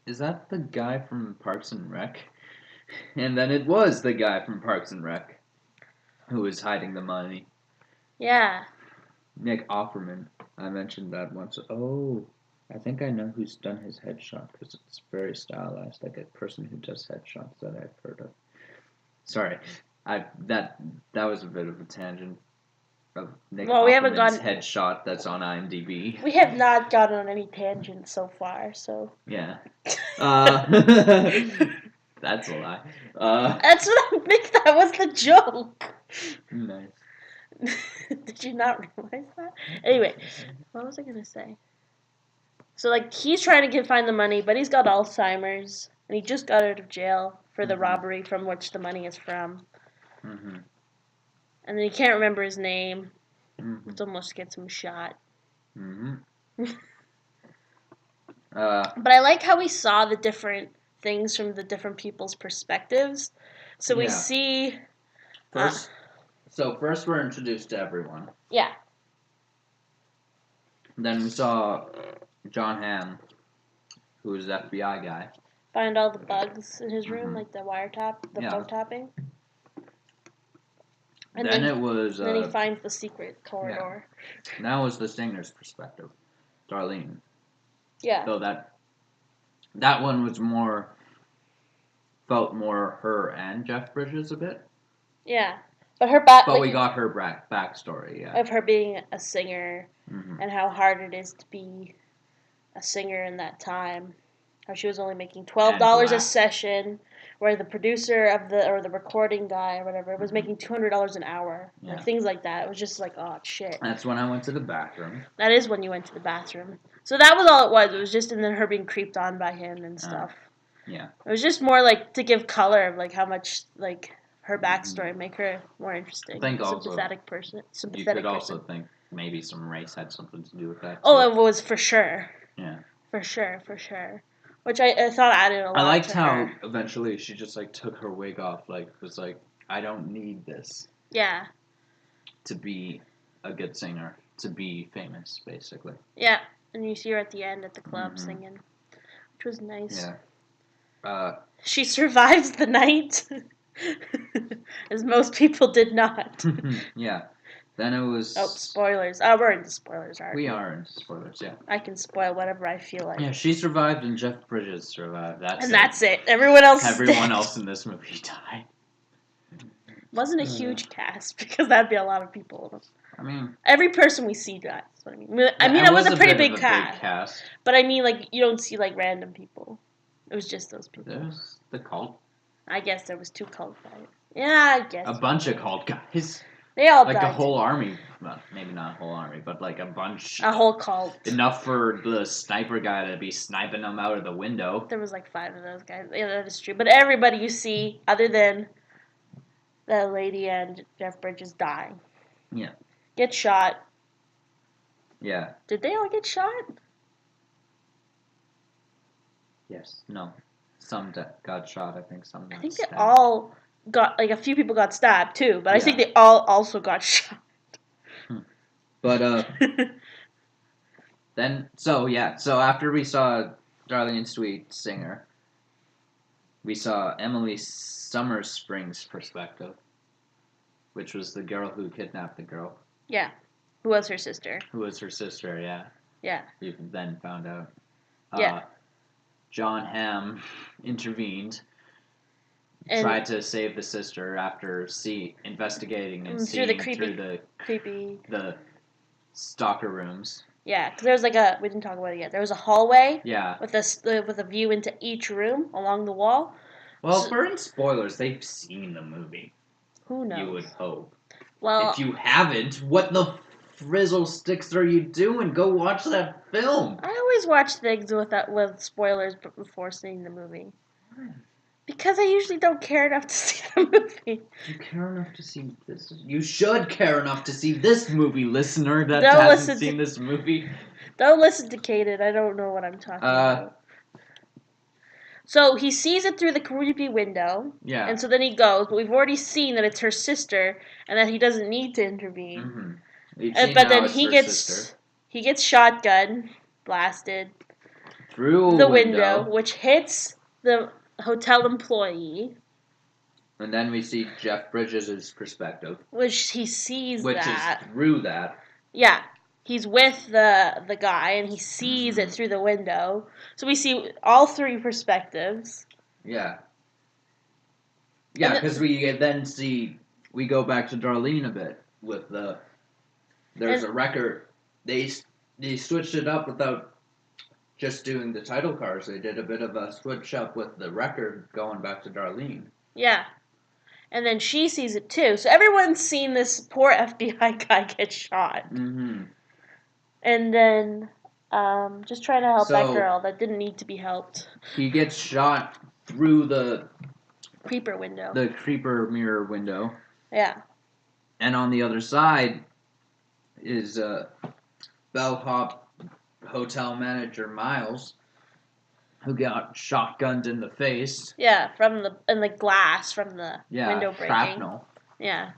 the guy from Parks and Rec? And then it was the guy from Parks and Rec who was hiding the money. Yeah. Nick Offerman. I mentioned that once. Oh, I think I know who's done his headshot because it's very stylized, like a person who does headshots that I've heard of. Sorry, that was a bit of a tangent of Nick Offerman's headshot that's on IMDb. We have not gotten on any tangents so far, so yeah. That's a lie. That's what I think. That was the joke. Nice. Did you not realize that? Anyway, what was I gonna say? So he's trying to find the money, but he's got Alzheimer's, and he just got out of jail for the robbery from which the money is from. Mm-hmm. And then he can't remember his name. Mm-hmm. It almost gets him shot. Mm-hmm. But I like how we saw the different things from the different people's perspectives. So we see... First we're introduced to everyone. Yeah. Then we saw John Hamm, who is the FBI guy. Find all the bugs in his room, like the phone tapping. And then it was... then he finds the secret corridor. Yeah. And that was the singer's perspective. Darlene. Yeah. So that one was felt more her and Jeff Bridges a bit. Yeah. But we got her backstory, yeah. Of her being a singer and how hard it is to be a singer in that time. how she was only making $12 a session, where the producer of the recording guy or whatever was making $200 an hour, like things like that. It was just like, oh shit. That's when I went to the bathroom. That is when you went to the bathroom. So that was all it was. It was just and then her being creeped on by him and stuff. Yeah. It was just more like to give color of like how much like her backstory, make her more interesting. I think sympathetic person. You could also think maybe some race had something to do with that. Too. Oh, it was for sure. Yeah. For sure. Which I thought added a lot. I liked to how her. eventually she just like took her wig off, like was like, I don't need this. Yeah. To be a good singer, to be famous, basically. Yeah, and you see her at the end at the club singing, which was nice. Yeah. She survives the night, as most people did not. Yeah. Then it was... Oh, spoilers. Oh, we're into spoilers, aren't we? We are into spoilers, yeah. I can spoil whatever I feel like. Yeah, she survived and Jeff Bridges survived. That's it. Everyone else in this movie died. Wasn't a huge cast, because that'd be a lot of people. I mean... Every person we see dies. I mean, it was a pretty big cast. But I mean, like, you don't see, like, random people. It was just those people. There's the cult. I guess there was 2 cult guys. Yeah, I guess. A bunch of cult guys. They all like died. Like a whole army. Well, maybe not a whole army, but like a bunch. A whole cult. Enough for the sniper guy to be sniping them out of the window. There was like 5 of those guys. Yeah, that is true. But everybody you see, other than the lady and Jeff Bridges, die. Yeah. Get shot. Yeah. Did they all get shot? Yes. No. Some got shot. I think some got I think stabbed. they all got, like, a few people got stabbed too, but I think they all also got shot. But, then, so after we saw Darlene Sweet Singer, we saw Emily Summerspring's perspective, which was the girl who kidnapped the girl. Yeah. Who was her sister. Yeah. Yeah. We then found out. Yeah. John Hamm intervened, tried to save the sister after investigating and seeing through the stalker rooms. Yeah, because there was we didn't talk about it yet. There was a hallway. Yeah. With a view into each room along the wall. Well, if we're in spoilers, they've seen the movie. Who knows? You would hope. Well, if you haven't, what the frizzle sticks are you doing? Go watch that film. I always watch things with spoilers before seeing the movie. Why? Because I usually don't care enough to see the movie. You care enough to see this? You should care enough to see this movie, listener, that hasn't seen this movie. Don't listen to Kaden. I don't know what I'm talking about. So he sees it through the creepy window. Yeah. And so then he goes, but we've already seen that it's her sister and that he doesn't need to intervene. Mm-hmm. But then he gets shotgun blasted through the window, which hits the hotel employee. And then we see Jeff Bridges' perspective. Which he sees Which is through that. Yeah. He's with the guy, and he sees it through the window. So we see all 3 perspectives. Yeah. Yeah, because we then we go back to Darlene a bit with there's a record. They switched it up without just doing the title cards. They did a bit of a switch up with the record going back to Darlene. Yeah. And then she sees it too. So everyone's seen this poor FBI guy get shot. Mm-hmm. And then just trying to help that girl that didn't need to be helped. He gets shot through the creeper window. The creeper mirror window. Yeah. And on the other side is bellhop hotel manager Miles, who got shotgunned in the face. Yeah, from the glass from the window breaking. Shrapnel. Yeah.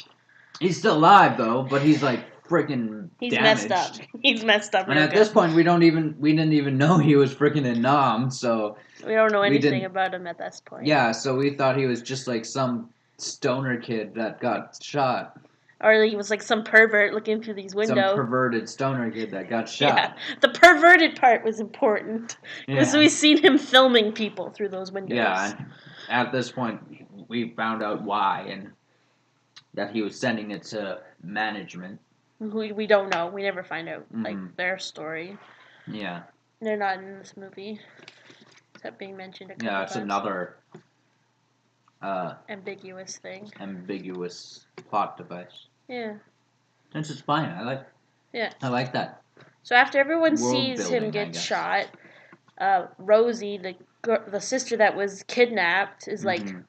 He's still alive though, but he's like freaking damaged. He's messed up. And at this point, we didn't even know he was freaking in Nam, so we don't know anything about him at this point. Yeah, so we thought he was just like some stoner kid that got shot. Or he was like some pervert looking through these windows. Some perverted stoner kid that got shot. Yeah, the perverted part was important. Because we've seen him filming people through those windows. Yeah, and at this point, we found out why, and that he was sending it to management. We don't know. We never find out, like, their story. Yeah. They're not in this movie. kept being mentioned a couple Yeah, it's times. another Ambiguous thing. ambiguous plot device. Yeah. It's just fine. I like that. So after everyone World sees him building, I get guess. shot, Rosie, the sister that was kidnapped, is like Mhm.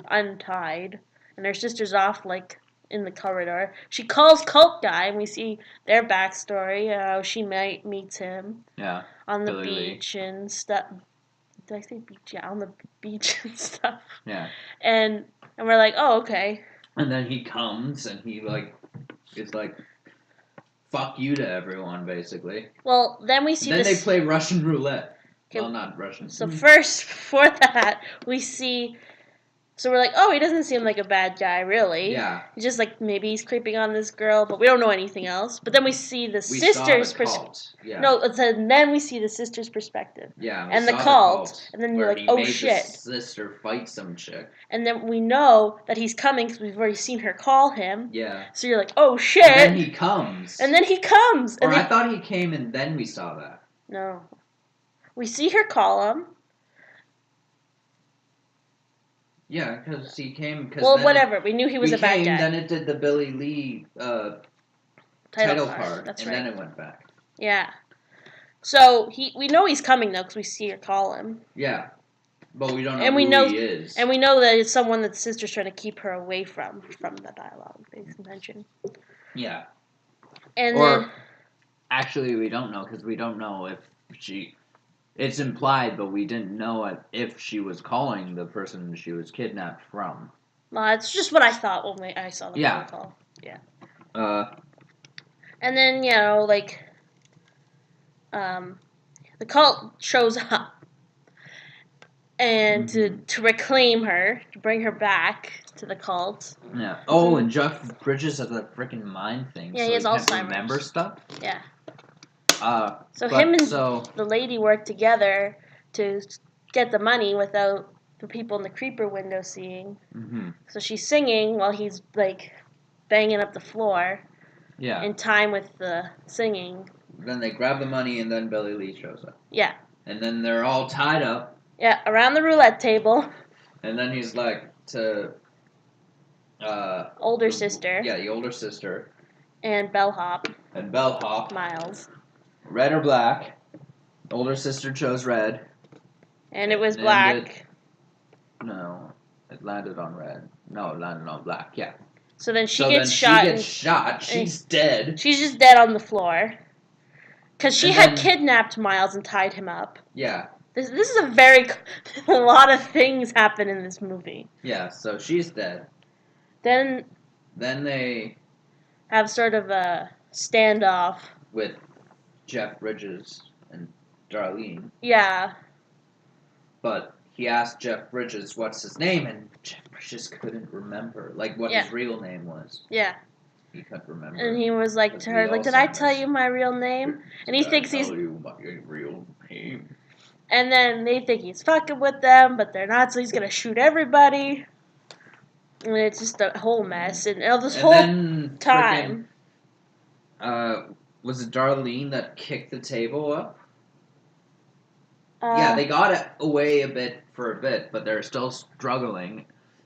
untied, and her sister's off like in the corridor. She calls Cult Guy, and we see their backstory. How she meets him Yeah. on the Billy Lee. beach and stuff. Did I say beach? Yeah, on the beach and stuff. Yeah. And we're like, oh, okay. And then he comes and he like is like, fuck you to everyone, basically. Well, then we see Then this. they play Russian roulette. Okay, Well, not Russian. So first, before that, we see. So we're like, oh, he doesn't seem like a bad guy, really. Yeah. He's just like maybe he's creeping on this girl, but we don't know anything else. But then we see the We sister's saw the cult. Yeah. No, and then we see the sister's perspective. Yeah. We and the saw cult, and then you're where like, he oh made shit. The sister fight some chick. And then we know that he's coming because we've already seen her call him. Yeah. So you're like, oh shit. And then he comes. And then he comes. Or I thought he came and then we saw that. No. We see her call him. Yeah, because he came. Well, whatever. We knew he was a bad guy. Then it did the Billy Lee title card. That's and right. then it went back. Yeah. So we know he's coming though because we see her call him. Yeah. But we don't know who he is. And we know that it's someone that the sister's trying to keep her away from the dialogue they mentioned. Yeah. And then, actually, we don't know because we don't know if she. It's implied, but we didn't know if she was calling the person she was kidnapped from. It's just what I thought when I saw the phone call. Yeah. And then the cult shows up. And to reclaim her, to bring her back to the cult. Yeah. Oh, and Jeff Bridges has that freaking mind thing. Yeah, so he has Alzheimer's. Can't remember stuff. Yeah. So him and the lady work together to get the money without the people in the creeper window seeing. Mm-hmm. So she's singing while he's like banging up the floor. Yeah. In time with the singing. Then they grab the money, and then Billy Lee shows up. Yeah. And then they're all tied up. Yeah, around the roulette table. And then he's like to older sister. Yeah, the older sister. And bellhop. And bellhop. Miles. Red or black. Older sister chose red. And it was black. No, it landed on red. No, it landed on black. Yeah. So then she gets shot. She gets shot. She's dead. She's just dead on the floor. Because she had kidnapped Miles and tied him up. Yeah. This is a lot of things happen in this movie. Yeah, so she's dead. Then they have sort of a standoff with Jeff Bridges and Darlene. Yeah. But he asked Jeff Bridges what's his name, and Jeff Bridges couldn't remember, like, what his real name was. Yeah. He couldn't remember. And he was like to her, like, did I tell you my real name? And he thinks he's... Tell you my real name. And then they think he's fucking with them, but they're not, so he's gonna shoot everybody. And it's just a whole mess. And this whole time... was it Darlene that kicked the table up? Yeah, they got it away for a bit, but they're still struggling.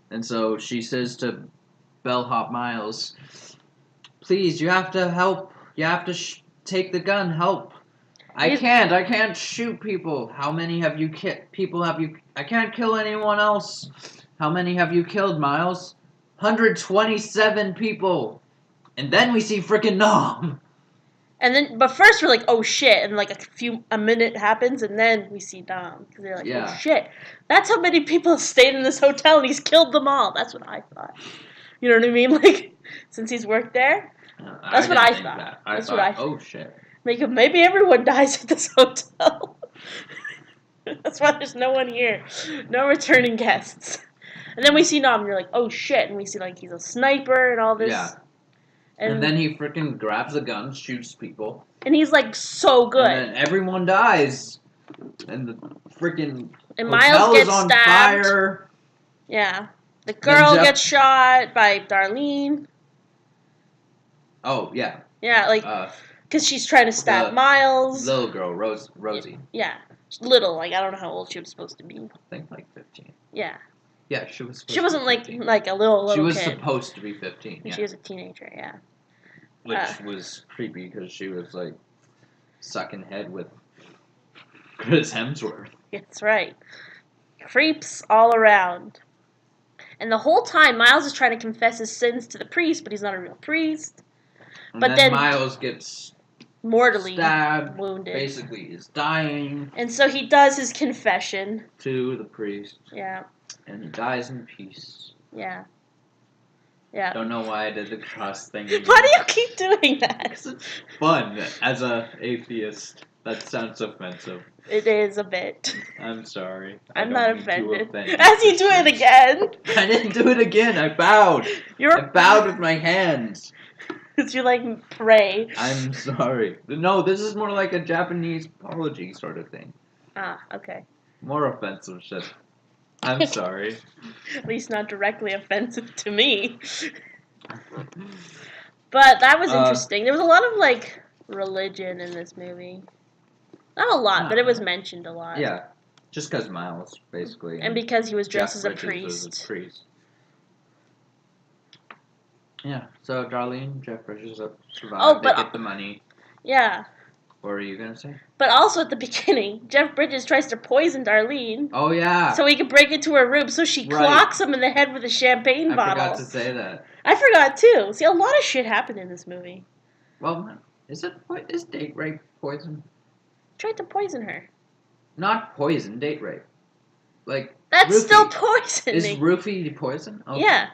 And so she says to Bellhop Miles, please, you have to help. You have to take the gun, help. I can't shoot people. How many have you I can't kill anyone else. How many have you killed, Miles? 127 people. And then we see frickin' Nom. But first we're like, oh shit, and like a minute happens, and then we see Dom. Because they're like, oh shit. That's how many people have stayed in this hotel, and he's killed them all. That's what I thought. You know what I mean? Like, since he's worked there. That's what I thought. That's what I thought. Oh shit. Maybe everyone dies at this hotel. That's why there's no one here. No returning guests. And then we see Nom, and you're like, oh shit. And we see, like, he's a sniper and all this. Yeah. And then he freaking grabs a gun, shoots people. And he's, like, so good. And then everyone dies. And the freaking Miles gets on stabbed. Fire. Yeah. The girl gets shot by Darlene. Oh, yeah. Yeah, like... Because she's trying to stab Miles. Little girl, Rosie. Yeah. Little, like I don't know how old she was supposed to be. I think like 15. Yeah. Yeah, she was. She wasn't to be 15. like a little She was kid. supposed to be 15. Yeah. She was a teenager. Yeah. Which was creepy because she was like sucking head with Chris Hemsworth. That's right. Creeps all around. And the whole time, Miles is trying to confess his sins to the priest, but he's not a real priest. And but then Miles gets mortally stabbed, wounded. Basically, is dying. And so he does his confession to the priest. Yeah. And he dies in peace. Yeah. Yeah. Don't know why I did the cross thing. Why do you keep doing that? Because it's fun as a atheist. That sounds offensive. It is a bit. I'm sorry. I'm not offended. Offend As you do it again. I didn't do it again. I bowed. I bowed with my hands. Because you like pray. I'm sorry. No, this is more like a Japanese apology sort of thing. Ah, okay. More offensive shit. I'm sorry. At least not directly offensive to me. But that was interesting. There was a lot of like religion in this movie. Not a lot, but it was mentioned a lot. Yeah, just because Miles, basically. And because he was dressed as a priest. Yeah, so Darlene, Jeff Bridges survived. They get the money. Yeah. What were you going to say? But also at the beginning, Jeff Bridges tries to poison Darlene. Oh, yeah. So he can break into her room. So she clocks him in the head with a champagne bottle. I forgot to say that. I forgot, too. See, a lot of shit happened in this movie. Well, is date rape poison? Tried to poison her. Not poison, date rape. Like, that's still poisoning. Is roofie poison? Okay. Yeah.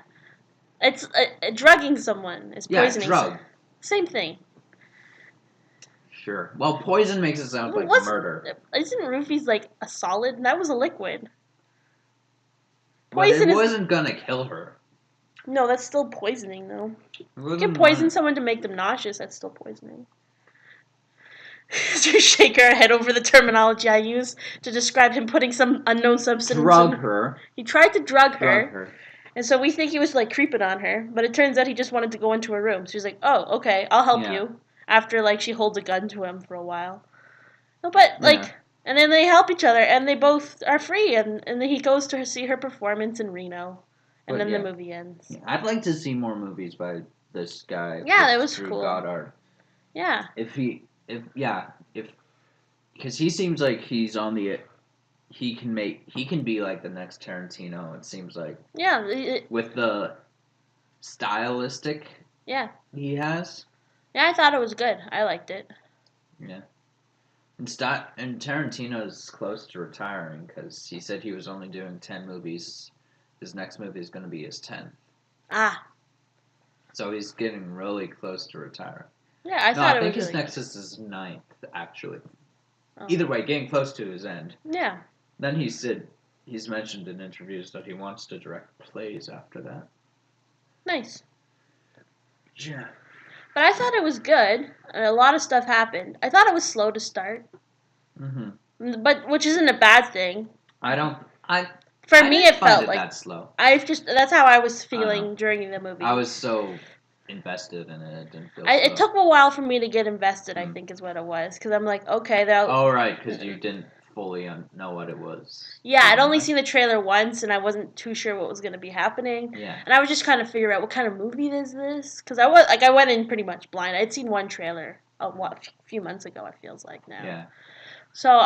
It's drugging someone is poisoning. Yeah, drug. Same thing. Sure. Well, poison makes it sound like murder. Isn't roofies like a solid? That was a liquid. Poison but it wasn't gonna kill her. No, that's still poisoning, though. You can poison someone to make them nauseous. That's still poisoning. Just shake her head over the terminology I use to describe him putting some unknown substance. Drug her. He tried to drug her. And so we think he was like creeping on her, but it turns out he just wanted to go into her room. So he's like, "Oh, okay, I'll help you." After like she holds a gun to him for a while. But like, and then they help each other, and they both are free, and then he goes to see her performance in Reno, and then the movie ends. Yeah, I'd like to see more movies by this guy. Yeah, that was cool. Goddard. Yeah. Because he seems like he's on the. He can be like the next Tarantino. It seems like. Yeah. With the stylistic. Yeah. He has. Yeah, I thought it was good. I liked it. Yeah. And Tarantino's close to retiring because he said he was only doing 10 movies. His next movie is going to be his 10th. Ah. So he's getting really close to retiring. Yeah, I thought it was. I think his next is his 9th, actually. Oh. Either way, getting close to his end. Yeah. Then he's mentioned in interviews that he wants to direct plays after that. Nice. Yeah. But I thought it was good. A lot of stuff happened. I thought it was slow to start. Mm-hmm. But which isn't a bad thing. For me, it felt like that slow. That's how I was feeling during the movie. I was so invested in it. It didn't feel. It took a while for me to get invested. I think is what it was because I'm like, okay, right, because you didn't fully know what it was. Yeah, I'd only seen the trailer once, and I wasn't too sure what was going to be happening. Yeah. And I was just trying to figure out what kind of movie is this because I went in pretty much blind. I'd seen one trailer a few months ago. It feels like now. Yeah. So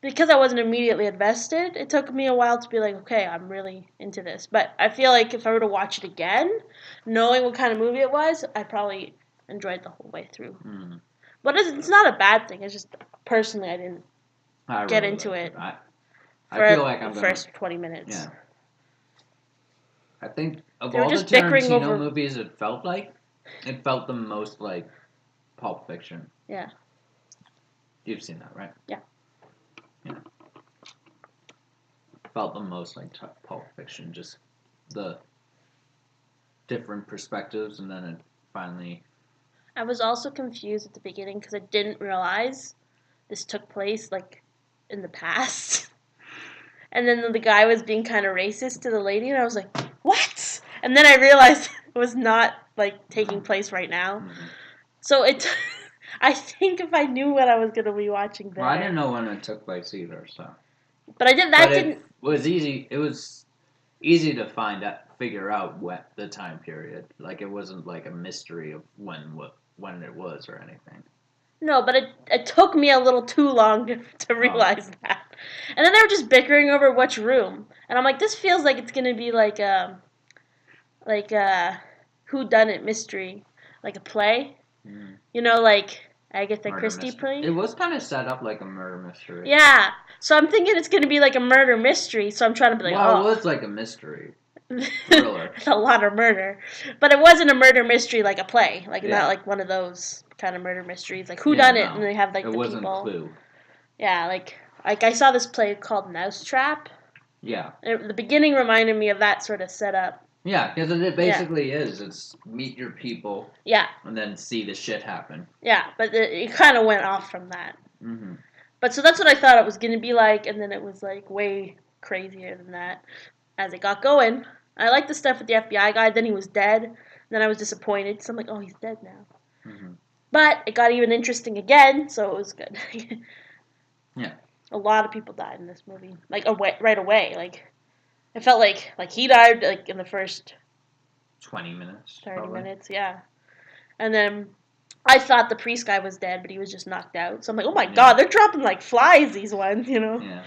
because I wasn't immediately invested, it took me a while to be like, okay, I'm really into this. But I feel like if I were to watch it again, knowing what kind of movie it was, I probably enjoyed the whole way through. Mm. But it's not a bad thing. It's just personally I didn't get into it. I feel like I'm first 20 minutes. Yeah. I think of all the Tarantino movies, it felt the most like Pulp Fiction. Yeah. You've seen that, right? Yeah. Yeah. Felt the most like Pulp Fiction, just the different perspectives, and then it finally. I was also confused at the beginning because I didn't realize this took place like in the past, and then the guy was being kind of racist to the lady, and I was like, "What?" And then I realized it was not like taking place right now. Mm-hmm. So I think if I knew what I was gonna be watching better. Well, I didn't know when it took place either, so. But I did. That didn't. It was easy. It was easy to figure out what the time period. Like it wasn't like a mystery of when it was or anything. No, but it took me a little too long to realize that. And then they were just bickering over which room, and I'm like, this feels like it's gonna be like a whodunit mystery, like a play. Mm. You know, like Agatha Murder Christie mystery. play. It was kind of set up like a murder mystery. Yeah, so I'm thinking it's gonna be like a murder mystery. So I'm trying to be like, well, it was like a mystery thriller. It's a lot of murder, but it wasn't a murder mystery like a play, like Yeah. not like one of those kind of murder mysteries, like whodunit, and they have like it the wasn't people. Clue. Yeah, like I saw this play called Mousetrap. Yeah. The beginning reminded me of that sort of setup. Yeah, because it basically is. It's meet your people. Yeah. And then see the shit happen. Yeah, but it kind of went off from that. Mm-hmm. But so that's what I thought it was going to be like, and then it was like way crazier than that as it got going. I liked the stuff with the FBI guy. Then he was dead. And then I was disappointed. So I'm like, oh, he's dead now. Mm-hmm. But it got even interesting again, so it was good. Yeah. A lot of people died in this movie, like right away. Like it felt like he died like in the first 20 minutes. 30 probably. minutes, yeah. And then I thought the priest guy was dead, but he was just knocked out. So I'm like, oh my god, they're dropping like flies, these ones, you know? Yeah.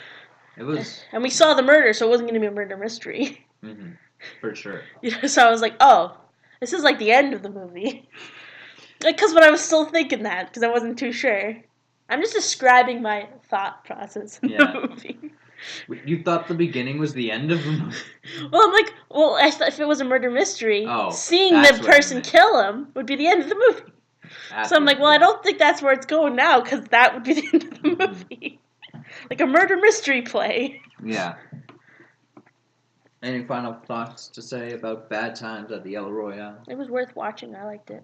It was. And we saw the murder, so it wasn't going to be a murder mystery. Mm-hmm. For sure. So I was like, oh, this is like the end of the movie. Because when I was still thinking that, because I wasn't too sure. I'm just describing my thought process in the movie. You thought the beginning was the end of the movie? Well, I'm like, I thought if it was a murder mystery, seeing the person kill him would be the end of the movie. So I'm like, well, I don't think that's where it's going now, because that would be the end of the movie. Like a murder mystery play. Yeah. Any final thoughts to say about Bad Times at the El Royale? It was worth watching. I liked it.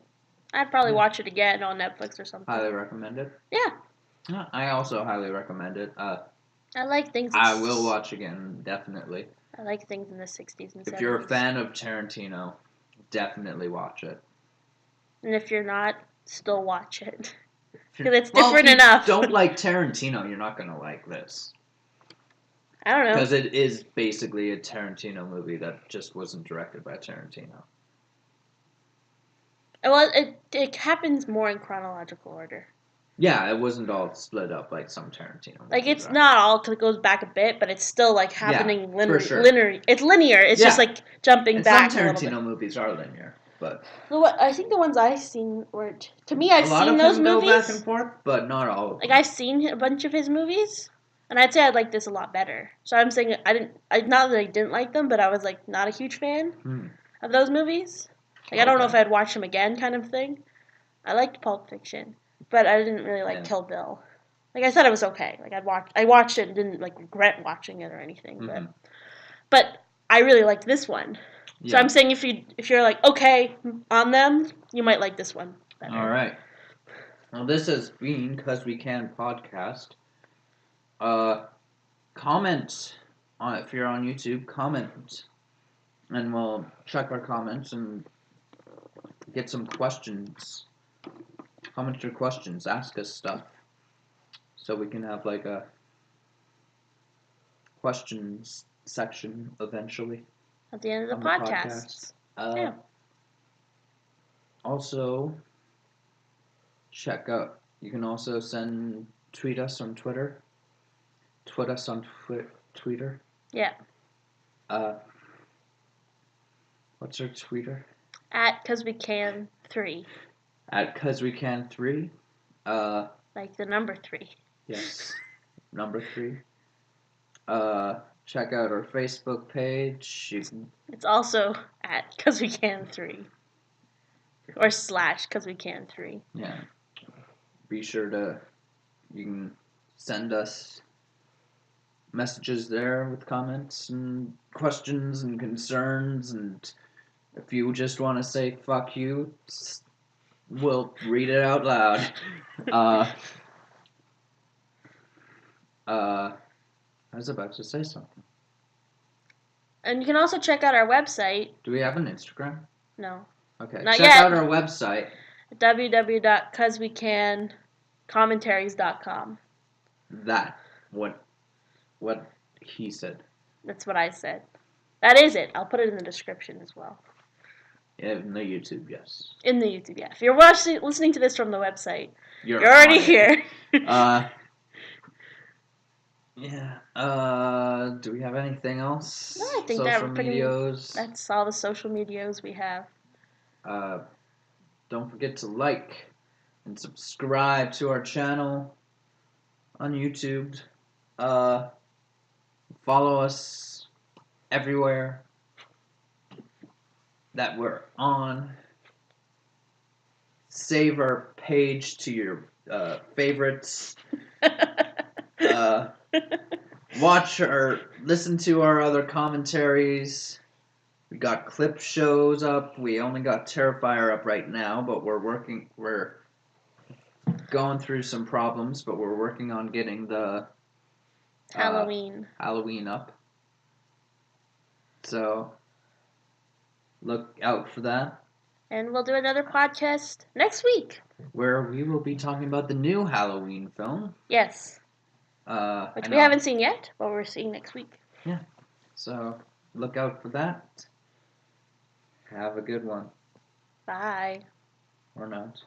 I'd probably watch it again on Netflix or something. Highly recommend it? Yeah. I also highly recommend it. I like things. I will watch again, definitely. I like things in the 60s and 70s. If you're a fan of Tarantino, definitely watch it. And if you're not, still watch it. Because it's different enough. If you don't like Tarantino, you're not going to like this. I don't know. Because it is basically a Tarantino movie that just wasn't directed by Tarantino. Well, it happens more in chronological order. Yeah, it wasn't all split up like some Tarantino movies. Like, it's not all, because it goes back a bit, but it's still, like, happening for sure. linear. It's linear. It's just, like, jumping back some a little bit. Tarantino movies are linear, but... I think the ones I've seen were... To me, I've seen those movies. A lot of them go back and forth, but not all of them. Like, I've seen a bunch of his movies, and I'd say I like this a lot better. So I'm saying, not that I didn't like them, but I was, like, not a huge fan of those movies. Like, I don't know if I'd watch them again, kind of thing. I liked Pulp Fiction, but I didn't really like Kill Bill. Like, I thought it was okay. Like, I watched it and didn't, like, regret watching it or anything. But I really liked this one. Yeah. So I'm saying if you're like, okay on them, you might like this one better. All right. Well, this has been Cause We Can podcast. Comment if you're on YouTube. Comment, and we'll check our comments and get some questions. Comment your questions. Ask us stuff, so we can have like a questions section eventually at the end of the podcast. Yeah. Also, check out. You can also tweet us on Twitter. Tweet us on Twitter. Yeah. What's our Twitter? At Cause We Can 3. At Cause We Can 3. Like the number 3. Yes. Number 3. Check out our Facebook page. It's also at Cause We Can 3. Or / Cause We Can 3. Yeah. Be sure you can send us messages there with comments and questions and concerns, and if you just want to say fuck you, we'll read it out loud. I was about to say something. And you can also check out our website. Do we have an Instagram? No. Okay. Not check yet. out our website. www.causewecancommentaries.com. That. What he said. That's what I said. That is it. I'll put it in the description as well. In the YouTube, yes. In the YouTube, yeah. If you're listening to this from the website, you're on already it. here. Yeah. Do we have anything else? No, I think social medias. That's all the social medias we have. Don't forget to like and subscribe to our channel on YouTube. Follow us everywhere that we're on. Save our page to your favorites. Watch or listen to our other commentaries. We got clip shows up. We only got Terrifier up right now, but we're going through some problems, but we're working on getting the Halloween up. So look out for that. And we'll do another podcast next week, where we will be talking about the new Halloween film. Yes. Which we haven't seen yet, but we're seeing next week. Yeah. So look out for that. Have a good one. Bye. Or not.